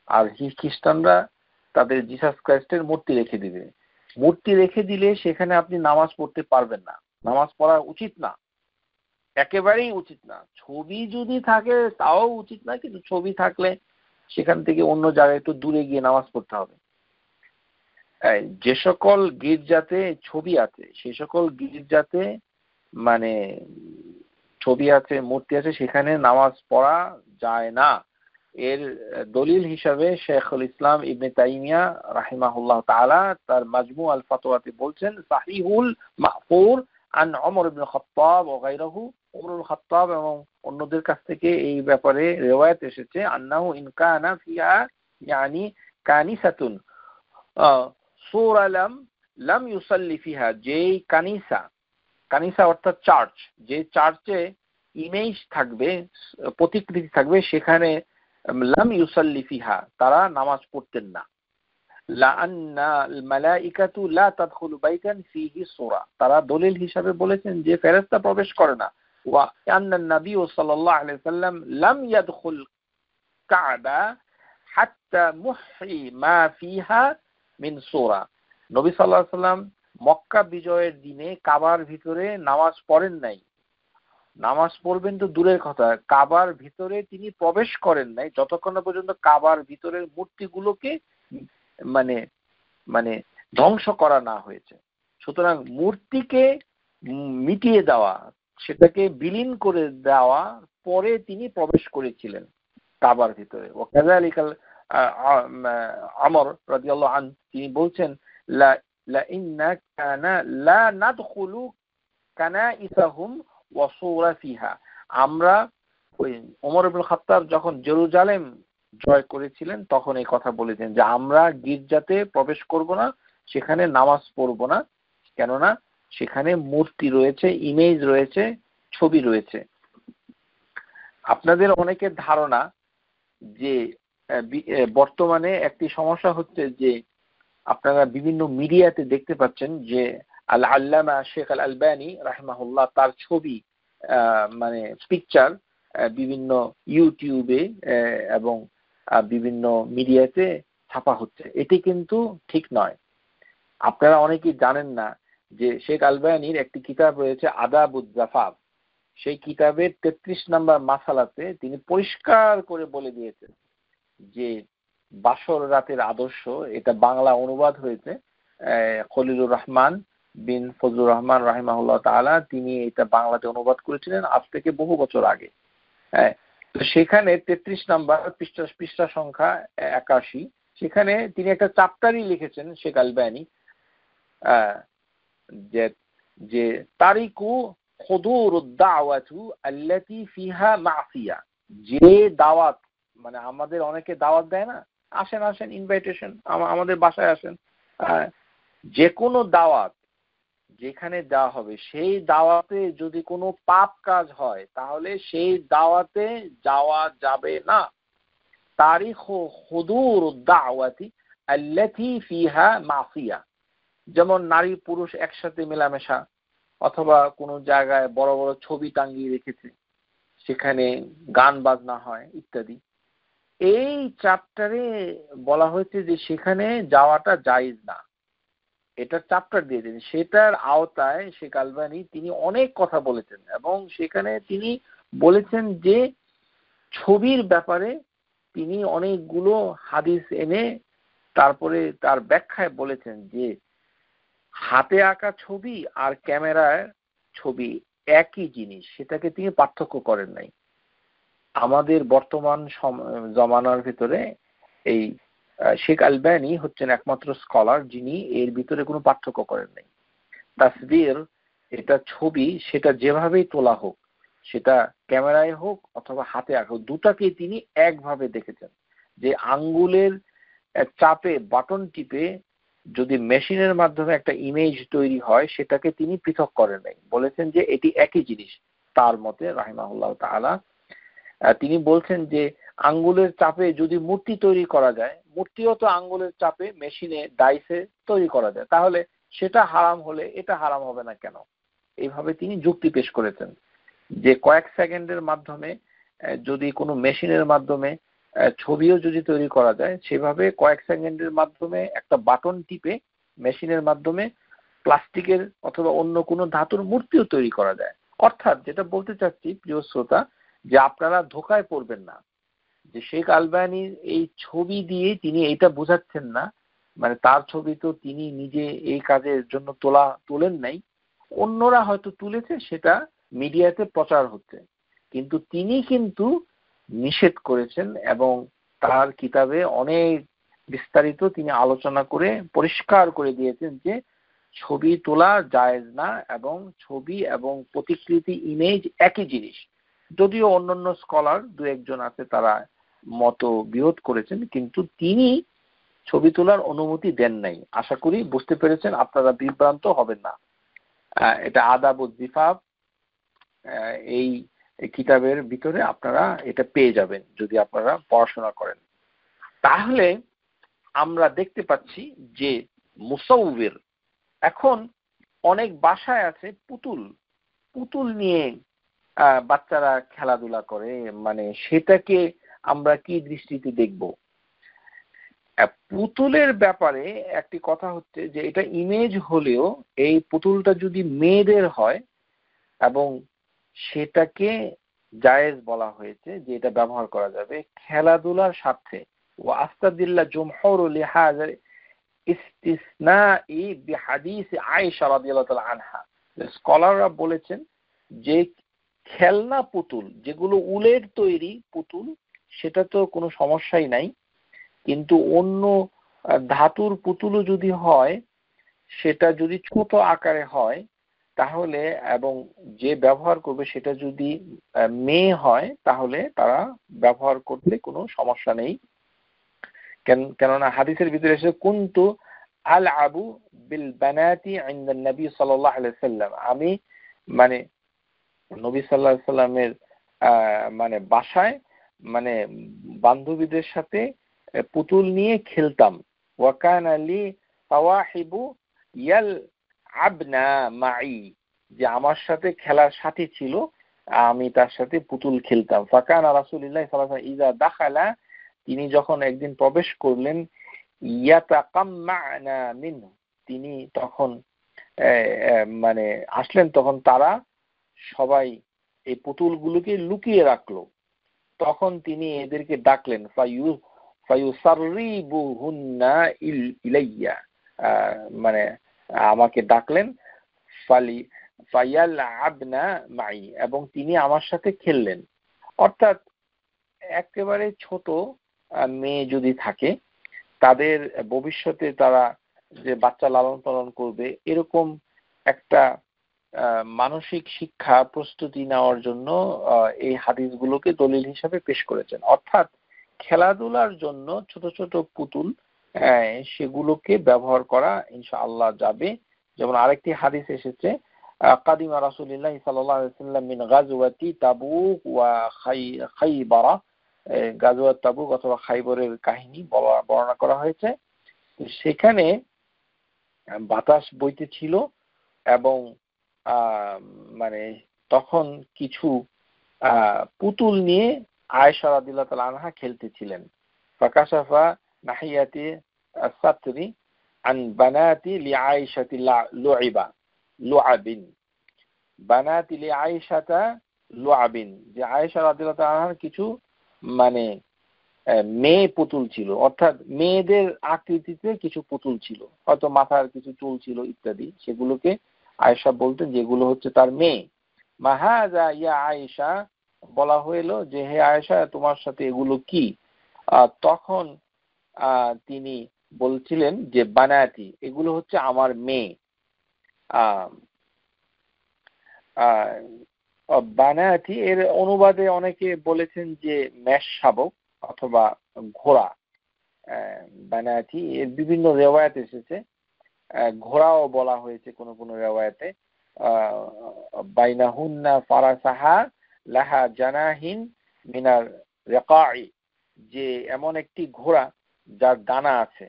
আর খ্রিস্টানরা তাদের জিসাস ক্রাইস্টের মূর্তি রেখে দিবে। মূর্তি রেখে দিলে সেখানে আপনি নামাজ পড়তে পারবেন না, নামাজ পড়া উচিত না, একেবারেই উচিত না। ছবি যদি থাকে তাও উচিত না, কিন্তু ছবি থাকলে সেখান থেকে অন্য জায়গায় একটু দূরে গিয়ে নামাজ পড়তে হবে। যে সকল গির্জাতে ছবি আছে, সে সকল গির্জাতে মানে ছবি আছে, মূর্তি আছে, সেখানে নামাজ পড়া যায় না। এর দলিল হিসাবে শেখুল ইসলাম ইবনে তাইমিয়া রাহিমাহুল্লাহ তাআলা তার মাজমু আল ফাতওয়াতে বলছেন, সাহিহুল মাহফুর আন ওমর ইবনে খাত্তাব ওয়া গায়রুহু, ওমর ইবনে খাত্তাব এবং অন্যদের কাছ থেকে এই ব্যাপারে রিওয়ায়াত এসেছে, আন্নাহু ইন কানা ফিহা ইয়ানি কানিসাতুন সূরা লাম ইউসাল্লি ফিহা, যেই কানিসা, কানিসা অর্থাৎ চার্চ, যে চার্চে ইমেজ থাকবে, প্রতিকৃতি থাকবে, সেখানে লাম ইউসাল্লি ফিহা, তারা নামাজ পড়তেন না। লাআন্না আল মালাইকাতু লা তাদখুলু বাইতান ফিহি সূরা, তারা দলিল হিসাবে বলেছেন যে ফেরেশতা প্রবেশ করে না। ওয়া আন্না নবী সাল্লাল্লাহু আলাইহি ওয়াসাল্লাম লাম ইয়াদখুল কাবা হাত্তা মুহি মা ফিহা মিন সূরা, নবী সাল্লাল্লাহু আলাইহি ওয়াসাল্লাম মক্কা বিজয়ের দিনে কাবার ভিতরে নামাজ পড়েন নাই। নামাজ পড়বেন তো দূরের কথা, কাবার ভিতরে তিনি প্রবেশ করেন নাই যতক্ষণ না পর্যন্ত কাবার ভিতরের মূর্তিগুলোকে মানে মানে ধ্বংস করা না হয়েছে। সুতরাং মূর্তিকে মিটিয়ে দেওয়া, সেটাকে বিলীন করে দেওয়া পরে তিনি প্রবেশ করেছিলেন কাবার ভিতরে। ওয়াকাযালিকাল আমর রাদিয়াল্লাহু আনহু তিনি বলছেন, লা ইন্না কানা লা নাদখুলু কানাইসাহুম ওয়া সূরা ফিহা, আমরা ওই ওমর ইবনে খাত্তাব যখন জেরুজালেম জয় করেছিলেন তখন এই কথা বলেছেন যে আমরা গির্জাতে প্রবেশ করব না, সেখানে নামাজ পড়ব না, কেননা সেখানে মূর্তি রয়েছে, ইমেজ রয়েছে, ছবি রয়েছে। আপনাদের অনেকের ধারণা যে বর্তমানে একটি সমস্যা হচ্ছে যে আপনারা বিভিন্ন মিডিয়াতে দেখতে পাচ্ছেন যে আল-আল্লামা শেখ আল-আলবানী রাহিমাহুল্লাহ তার ছবি মানে পিকচার বিভিন্ন ইউটিউবে এবং বিভিন্ন মিডিয়াতে ছাপা হচ্ছে। এটি কিন্তু ঠিক নয়। আপনারা অনেকেই জানেন না যে শেখ আলবানীর একটি কিতাব রয়েছে আদাবুজ জাফাফ। সেই কিতাবের 33 নম্বর মাসালাতে তিনি পরিষ্কার করে বলে দিয়েছেন যে বাসর রাতের আদর্শ, এটা বাংলা অনুবাদ হয়েছে খলিলুর রহমান বিন ফজলুর রহমান রাহিমাহুল্লাহ তাআলা, তিনি এটা বাংলাতে অনুবাদ করেছিলেন আজ থেকে বহু বছর আগে। তো সেখানে 33 নম্বর পৃষ্ঠা সংখ্যা 81, সেখানে তিনি একটা চ্যাপ্টারই লিখেছেন শেখ আলবানী যে তারিকু হুদুরুদ দাওয়াতু আল্লাতী ফিহা মাসিয়া, যে দাওয়াত মানে আমাদের অনেকে দাওয়াত দেয় না, আসেন আসেন ইনভাইটেশন, আমাদের বাসায় আসেন, যে কোনো দাওয়াত যেখানে দেওয়া হবে সেই দাওয়াতে যদি কোনো পাপ কাজ হয় তাহলে সেই দাওয়াতে যাওয়া যাবে না। তারিখু হুদুরুদ দাওয়াতি আল্লাতী ফিহা মাসিয়া, যেমন নারী পুরুষ একসাথে মেলামেশা, অথবা কোনো জায়গায় বড় বড় ছবি টাঙ্গিয়ে রেখেছে, সেখানে গান বাজনা হয় ইত্যাদি। এই চ্যাপ্টারে বলা হয়েছে যে সেখানে যাওয়াটা জায়েজ না, এটা চ্যাপ্টার দিয়ে দিন। সেটার আওতায় শেখ আলবানী তিনি অনেক কথা বলেছেন এবং সেখানে তিনি বলেছেন যে ছবির ব্যাপারে তিনি অনেকগুলো হাদিস এনে তারপরে তার ব্যাখ্যায় বলেছেন যে হাতে আঁকা ছবি আর ক্যামেরার ছবি একই জিনিস, সেটাকে তিনি পার্থক্য করেন নাই। আমাদের বর্তমান জমানার ভিতরে এই শেখ আলবানী হচ্ছেন একমাত্র স্কলার যিনি এর ভিতরে কোনো পার্থক্য করেন নাই। তাসবির এটা ছবি, সেটা যেভাবেই তোলা হোক, সেটা ক্যামেরায় হোক অথবা হাতে আঁকা হোক, দুটাকেই তিনি একভাবে দেখেছেন। যে আঙ্গুলের চাপে বাটন টিপে যদি মেশিনের মাধ্যমে একটা ইমেজ তৈরি হয় সেটাকে তিনি পৃথক করেন নাই, বলেছেন যে এটি একই জিনিস। তার মতে রাহিমাহুল্লাহ তাআলা তিনি বলছেন যে আঙ্গুলের চাপে যদি মূর্তি তৈরি করা যায়, মূর্তিও তো আঙ্গুলের চাপে মেশিনে ডাইসে তৈরি করা যায়, তাহলে সেটা হারাম হলে এটা হারাম হবে না কেন? এইভাবে তিনি যুক্তি পেশ করেছেন যে কয়েক সেকেন্ডের মাধ্যমে যদি কোনো মেশিনের মাধ্যমে ছবিও যদি তৈরি করা যায়, সেভাবে কয়েক সেকেন্ডের মাধ্যমে একটা বাটন টিপে মেশিনের মাধ্যমে প্লাস্টিকের অথবা অন্য কোনো ধাতুর মূর্তিও তৈরি করা যায়। অর্থাৎ যেটা বলতে চাচ্ছি প্রিয় শ্রোতা, যে আপনারা ধোকায় পড়বেন না যে শেখ আলবানীর এই ছবি দিয়ে তিনি এইটা বোঝাচ্ছেন না, মানে তার ছবি তো তিনি নিজে এই কাজের জন্য তোলেন নাই, অন্যরা হয়তো তুলেছে, সেটা মিডিয়াতে প্রচার হচ্ছে, কিন্তু তিনি কিন্তু নিষেধ করেছেন এবং তার কিতাবে অনেক বিস্তারিত তিনি আলোচনা করে পরিষ্কার করে দিয়েছেন যে ছবি তোলা জায়েজ না এবং ছবি এবং প্রতিকৃতি ইমেজ একই জিনিস। যদিও অন্যান্য স্কলার দু একজন আছে তারা মত বিরোধ করেছেন, কিন্তু তিনি ছবি তোলার অনুমতি দেন নাই। আশা করি বুঝতে পেরেছেন, আপনারা বিভ্রান্ত হবেন না। এটা আদাবুজ জিফাফ এই কিতাবের ভিতরে আপনারা এটা পেয়ে যাবেন যদি আপনারা পড়াশোনা করেন। তাহলে আমরা দেখতে পাচ্ছি যে মুসাউবির, এখন অনেক বাসায় আছে পুতুল নিয়ে বাচ্চারা খেলাধুলা করে, মানে সেটাকে আমরা কি দৃষ্টিতে দেখব? পুতুলের ব্যাপারে একটি কথা হচ্ছে যে এটা ইমেজ হলেও এই পুতুলটা যদি মেয়েদের হয় এবং সেটাকে জায়েজ বলা হয়েছে যে এটা ব্যবহার করা যাবে খেলাধুলার স্বার্থে। ও আস্তাদিল্লাহ জুমহুর লিহাযা ইসতিসনাই বিহাদিস আয়েশা রাদিয়াল্লাহু তাআলা আনহা, স্কলাররা বলেছেন যে খেলনা পুতুল যেগুলো উলের তৈরি পুতুল সেটা তো কোনো সমস্যাই নাই, কিন্তু অন্য ধাতুর পুতুলও যদি হয়, সেটা যদি ছোট আকারে হয় তাহলে এবং যে ব্যবহার করবে সেটা যদি মেয়ে হয় তাহলে তারা ব্যবহার করতে কোনো সমস্যা নেই। কেননা হাদিসের ভিতরে এসে কুনতু আল আবু বিল বানাতি ইনদা নবী সাল্লাল্লাহু আলাইহি ওয়াসাল্লাম, আমি মানে নবী সাল্লাল্লাহু আলাইহি সাল্লামের মানে বাসায় মানে বান্ধবীদের সাথে পুতুল নিয়ে খেলতাম। ওয়া কানা লি তাওয়াহিবু ইয়ালআবনা মাই, যে আমার সাথে খেলার সাথী ছিল, আমি তার সাথে পুতুল খেলতাম। ফাকানা রাসূলুল্লাহ সাল্লাল্লাহু আলাইহি ওয়াসাল্লাম ইযা দাখালা, তিনি যখন একদিন প্রবেশ করলেন, ইয়াতাকাম্মানা মিনহু, তিনি তখন মানে আসলেন, তখন তারা সবাই এই পুতুলগুলোকে লুকিয়ে রাখলো। তখন তিনি এদেরকে ডাকলেন, ফায়ুসাররিবুহুন্না ইলাইয়া, মানে আমাকে ডাকলেন, ফায়ালআবনা মাই, এবং তিনি আমার সাথে খেললেন। অর্থাৎ একেবারে ছোট মেয়ে যদি থাকে, তাদের ভবিষ্যতে তারা যে বাচ্চা লালন পালন করবে, এরকম একটা মানসিক শিক্ষা প্রস্তুতি নেওয়ার জন্য এই হাদিসগুলোকে দলিল হিসাবে পেশ করেছেন। অর্থাৎ খেলাধুলার জন্য ছোট ছোট পুতুল সেগুলোকে ব্যবহার করা ইনশাআল্লাহ যাবে। যেমন আরেকটি হাদিস এসেছে, কাদিমা রাসূলুল্লাহ সাল্লাল্লাহু আলাইহি ওয়াসাল্লাম মিন গাজওয়াতি তাবুক ওয়া খাইবারা, গাজওয়াত তাবুক অথবা খাইবরের কাহিনী বর্ণনা করা হয়েছে। সেখানে বাতাস বইতেছিল এবং মানে তখন কিছু পুতুল নিয়ে আয়েশা রাদিয়াল্লাহু তাআলা আনহা খেলতেছিলেন। ফাকাশাফা নাহিয়াতি আস-সাতরি আন বানাতি লিআয়েশাতি লুআবিন, বানাতি লিআয়েশাতা লুআবিন, যে আয়েশা রাদিয়াল্লাহু তাআলা আনহার কিছু মানে মেয়ে পুতুল ছিল, অর্থাৎ মেয়েদের আকৃতিতে কিছু পুতুল ছিল, হয়তো মাথার কিছু চুল ছিল ইত্যাদি, সেগুলোকে আয়েশা বলতেন যেগুলো হচ্ছে তার মেয়ে। মাহাজা ইয়া আয়েশা, বলা হইল যে হে আয়েশা, তোমার সাথে এগুলো কি? তখন তিনি বলছিলেন যে বানাতি, এগুলো হচ্ছে আমার মেয়ে। বানাতি এর অনুবাদে অনেকে বলেছেন যে মেষ শাবক অথবা ঘোড়া। বানাতি এর বিভিন্ন রেওয়ায়াত এসেছে, ঘোড়াও বলা হয়েছে কোন কোন রেওয়ায়াতে। বাইনাহুন্না ফারাসাহা লাহা জানাহিন মিনার রিকাই, যে এমন একটি ঘোড়া যার ডানা আছে,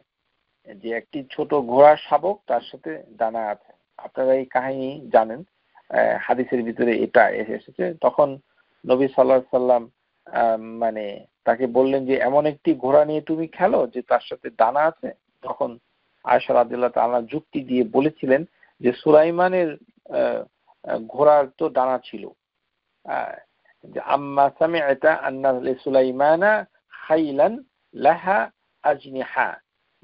যে একটি ছোট ঘোড়ার শাবক তার সাথে ডানা আছে। আপনারা এই কাহিনী জানেন, হাদিসের ভিতরে এটা এসেছে। তখন নবী সাল্লাল্লাহু আলাইহি সাল্লাম মানে তাকে বললেন যে এমন একটি ঘোড়া নিয়ে তুমি খেলো যে তার সাথে ডানা আছে। তখন আয়েশা রাদিয়াল্লাহু তাআলা যুক্তি দিয়ে বলেছিলেন যে সুলাইমানের ঘোড়ার তো ডানা ছিল, যে আম্মা সামি'তা আন্না লিসুলাইমানা খাইলান লাহা আজনিহা,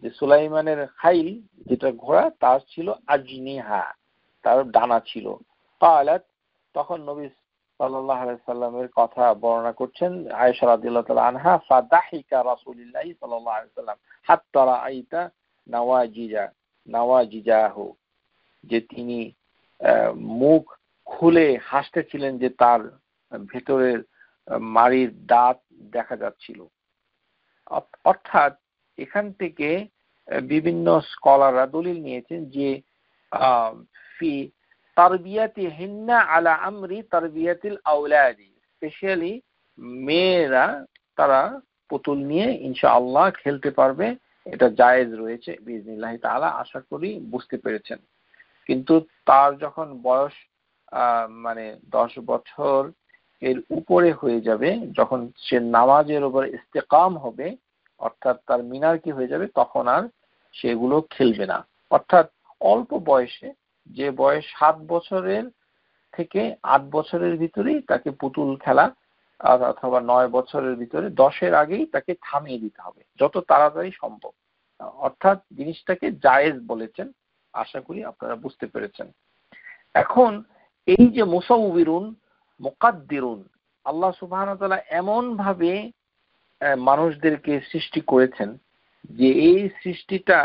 যে সুলাইমানের খাইল যেটা ঘোড়া তার ছিল আজনিহা, তার ডানা ছিল। ক্বালাত, তখন নবী সাল্লাল্লাহু আলাইহি সাল্লামের কথা বর্ণনা করছেন আয়েশা রাদিয়াল্লাহু তাআলা আনহা, ফাদাহিকা রাসূলুল্লাহ সাল্লাল্লাহু আলাইহি সাল্লাম হাত্তা রাআইতা নাওয়াজিজাহু, যে তিনি মুখ খুলে হাসতেছিলেন যে তার ভেতরের মাড়ির দাঁত দেখা যাচ্ছিল। অর্থাৎ এখান থেকে বিভিন্ন স্কলাররা দলিল নিয়েছেন যে ফি তারবিয়াতিহিন্না আলা আমরি তারবিয়াতিল আওলাদি, স্পেশালি মেয়েরা তারা পুতুল নিয়ে ইনশাআল্লাহ খেলতে পারবে, এটা জায়েজ রয়েছে বিইজনিল্লাহ তাআলা। আশা করি বুঝতে পেরেছেন। কিন্তু তার যখন বয়স মানে 10 বছর এর উপরে হয়ে যাবে, যখন সে নামাজের উপর ইস্তেকাম হবে, অর্থাৎ তার মিনার কি হয়ে যাবে, তখন আর সেগুলো খেলবে না। অর্থাৎ অল্প বয়সে, যে বয়স 7 বছরের থেকে 8 বছরের ভিতরেই তাকে পুতুল খেলা, অথবা 9 বছরের ভিতরে 10-এর আগেই তাকে থামিয়ে দিতে হবে যত তাড়াতাড়ি সম্ভব। অর্থাৎ জিনিসটাকে জায়েজ বলেছেন। আশা করি আপনারা বুঝতে পেরেছেন। এখন এই যে মুসাউবিরুন মুকাদ্দিরুন, আল্লাহ সুবহানাহু ওয়া তাআলা এমন ভাবে মানুষদেরকে সৃষ্টি করেছেন যে এই সৃষ্টিটা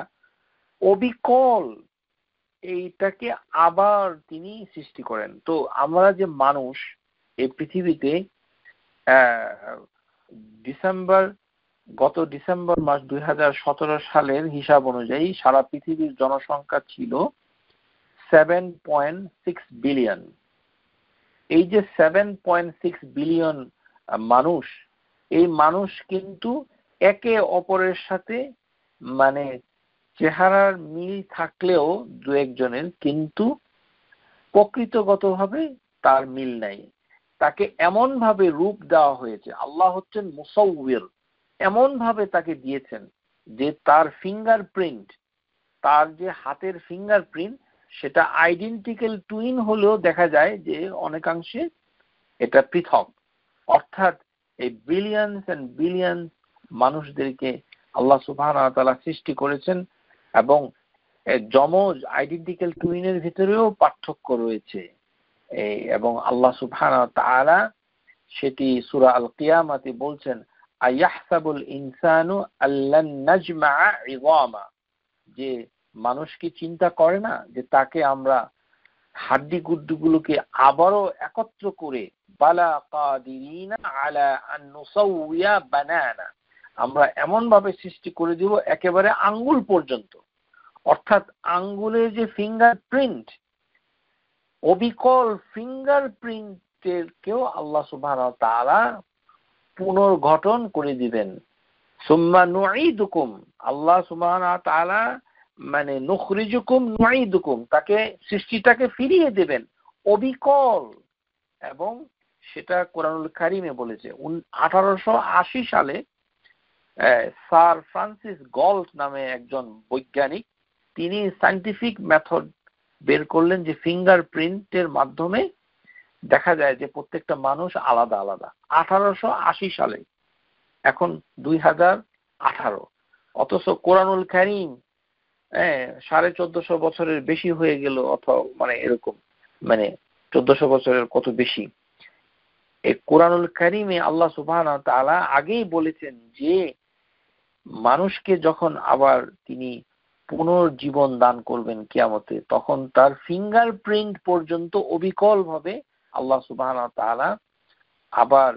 অবিকল এইটাকে আবার তিনি সৃষ্টি করেন। তো আমরা যে মানুষ এই পৃথিবীতে গত ডিসেম্বর মাস 2017 সালের হিসাব অনুযায়ী সারা পৃথিবীর জনসংখ্যা ছিল 7.6 বিলিয়ন। এই যে 7.6 বিলিয়ন মানুষ, এই মানুষ কিন্তু একে অপরের সাথে মানে চেহারার মিল থাকলেও দু একজনের, কিন্তু প্রকৃতগতভাবে তার মিল নাই। তাকে এমন ভাবে রূপ দেওয়া হয়েছে, আল্লাহ হচ্ছেন মুসাউবির, এমন ভাবে তাকে দিয়েছেন যে তার ফিঙ্গারপ্রিন্ট, তার যে হাতের ফিঙ্গারপ্রিন্ট, সেটা আইডেন্টিক্যাল টুইন হলেও দেখা যায় যে অনেকাংশে এটা পৃথক। অর্থাৎ এই বিলিয়নস এন্ড বিলিয়ন মানুষদেরকে আল্লাহ সুবহানাহু ওয়া তাআলা সৃষ্টি করেছেন, এবং যমজ আইডেন্টিক্যাল টুইনের ভিতরেও পার্থক্য রয়েছে। এবং আল্লাহ সুবহানাহু ওয়া তাআলা সেটি সূরা আল কিয়ামাতে বলছেন, আয়াহসাবুল ইনসানু আল্লান নাজমা ইযামা, যে মানুষ কি চিন্তা করে না যে তাকে আমরা হাড্ডি গুড্ডিগুলোকে আবারও একত্র করে, বালা কাদিরিনা আলা আন নুসাউইয়া বানানা, আমরা এমন ভাবে সৃষ্টি করে দিব একেবারে আঙ্গুল পর্যন্ত। অর্থাৎ আঙ্গুলের যে ফিঙ্গারপ্রিন্ট, অবিকল ফিঙ্গারপ্রিন্টের কেও আল্লাহ সুবহানাহু ওয়া তাআলা পুনর্গঠন করে দিবেন। সুম্মা নুঈদুকুম, আল্লাহ সুবহানাহু ওয়া তাআলা মানে নুখরিজুকুম নুঈদুকুম, তাকে সৃষ্টিটাকে ফিরিয়ে দেবেন অবিকল। এবং সেটা কোরআনুল কারীমে বলেছে। 1880 সালে স্যার ফ্রান্সিস গল্ট নামে একজন বৈজ্ঞানিক, তিনি সায়েন্টিফিক মেথড বের করলেন যে ফিঙ্গারপ্রিন্টের মাধ্যমে দেখা যায় যে প্রত্যেকটা মানুষ আলাদা আলাদা। 1880 সালে, এখন 2018, অথচ কোরআনুল কারীম 1450 বছরের বেশি হয়ে গেল, অথবা মানে এরকম, মানে 1400 বছরের কত বেশি। এই কোরআনুল কারীমে আল্লাহ সুবহানাহু ওয়া তাআলা আগেই বলেছেন যে মানুষকে যখন আবার তিনি পুনর্জীবন দান করবেন কিয়ামতে, তখন তার ফিঙ্গারপ্রিন্ট পর্যন্ত অবিকল ভাবে আল্লাহ সুবহানাহু ওয়া তাআলা আবার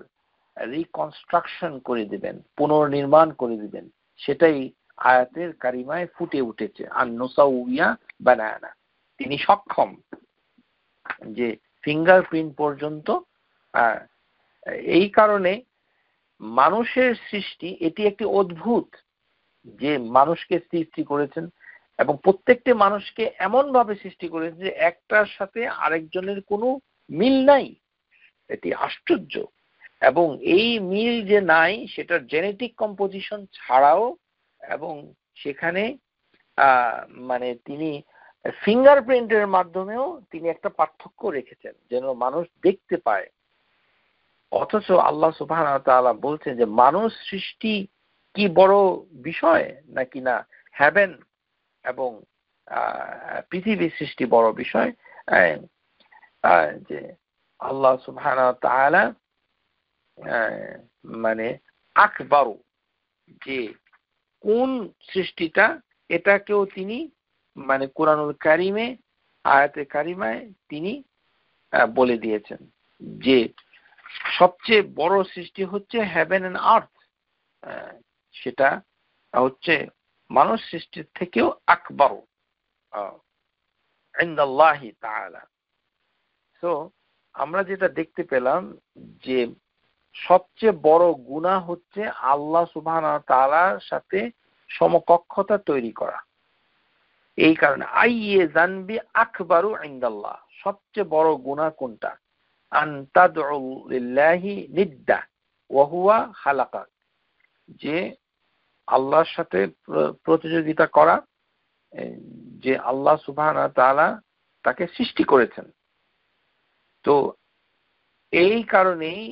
রিকনস্ট্রাকশন করে দিবেন, পুনর্নির্মাণ করে দিবেন। সেটাই আয়াতের কারিমায় ফুটে উঠেছে, আন নুসাউইয়া বানানা। তিনি সক্ষম যে ফিঙ্গারপ্রিন্ট পর্যন্ত। এই কারণে মানুষের সৃষ্টি এটি একটি অদ্ভুত, যে মানুষকে সৃষ্টি করেছেন এবং প্রত্যেকটি মানুষকে এমন ভাবে সৃষ্টি করেছেন যে একটার সাথে আরেকজনের কোনো মিল নাই। এটি আশ্চর্য। এবং এই মিল যে নাই সেটার জেনেটিক কম্পোজিশন ছাড়াও, এবং সেখানে মানে তিনি ফিঙ্গারপ্রিন্টের মাধ্যমেও তিনি একটা পার্থক্য রেখেছেন যেন মানুষ দেখতে পায়। অথচ আল্লাহ সুবহানাহু ওয়া তাআলা বলছেন যে মানুষ সৃষ্টি কি বড় বিষয় নাকি না, হেভেন এবং পৃথিবীর সৃষ্টি বড় বিষয়। যে আল্লাহ সুবহানাহু ওয়া তাআলা মানে আকবারু, যে কোন সৃষ্টিটা, এটাকেও তিনি মানে কোরআনুল কারীমে আয়াতে কারিমায় তিনি বলে দিয়েছেন যে সবচেয়ে বড় সৃষ্টি হচ্ছে হেভেন এন্ড আর্থ, সেটা হচ্ছে মানুষ সৃষ্টির থেকেও আকবারু ইনদাল্লাহি তাআলা। সো আমরা যেটা দেখতে পেলাম যে সবচেয়ে বড় গুনাহ হচ্ছে আল্লাহ সুবহানাহু ওয়া তাআলার সাথে সমকক্ষতা তৈরি করা। এই কারণে আইয়ে জানবি আকবারু ইনদাল্লাহ, সবচেয়ে বড় গুনাহ কোনটা? আন তাদউ লিল্লাহি নিদ্দা ওয়া হুয়া খালাকাক, যে আল্লাহর সাথে প্রতিযোগিতা করা, যে আল্লাহ সুবহানাহু ওয়া তাআলা তাকে সৃষ্টি করেছেন। তো এই কারণেই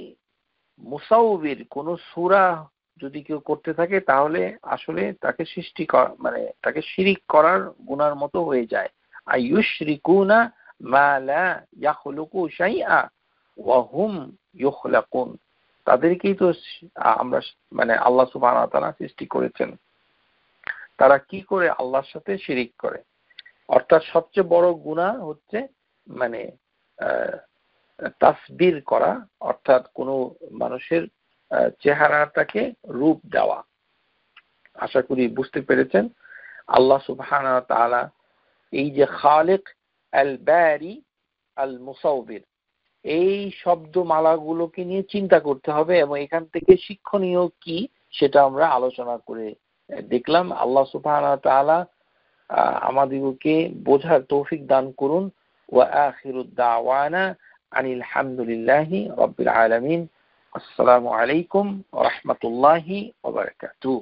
মুসাউবির কোন সূরা যদি কেউ করতে থাকে তাহলে আসলে তাকে সৃষ্টি করা মানে তাকে শিরিক করার গুনার মতো হয়ে যায়। আইয়ুশরিকুনা মা লা ইয়াখলুকু শাইআ ওয়া হুম ইখলাকুন, তাদেরকেই তো আমরা মানে আল্লাহ সুবহানাহু ওয়া তাআলা সৃষ্টি করেছেন, তারা কি করে আল্লাহর সাথে শিরিক করে। অর্থাৎ সবচেয়ে বড় গুনাহ হচ্ছে মানে তাসবির করা, অর্থাৎ কোনো মানুষের চেহারাটাকে রূপ দেওয়া। আশা করি বুঝতে পেরেছেন। আল্লাহ সুবহানাহু ওয়া তাআলা এই যে খালিক, আল বারি, আল মুসাউবির, এই শব্দমালাগুলোকে নিয়ে চিন্তা করতে হবে এবং এখান থেকে শিক্ষণীয় কি সেটা আমরা আলোচনা করে দেখলাম। আল্লাহ সুবহানাহু ওয়া তাআলা আমাদেরকে বোঝার তৌফিক দান করুন। ওয়া আখিরুদ দাওয়ানা আনিল হামদুলিল্লাহি রাব্বিল আলামিন। আসসালামু আলাইকুম ওয়া রাহমাতুল্লাহি ওয়া বারাকাতুহু।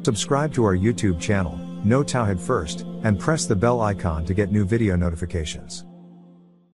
Subscribe to our YouTube channel, Know Tawhid First, and press the bell icon to get new video notifications.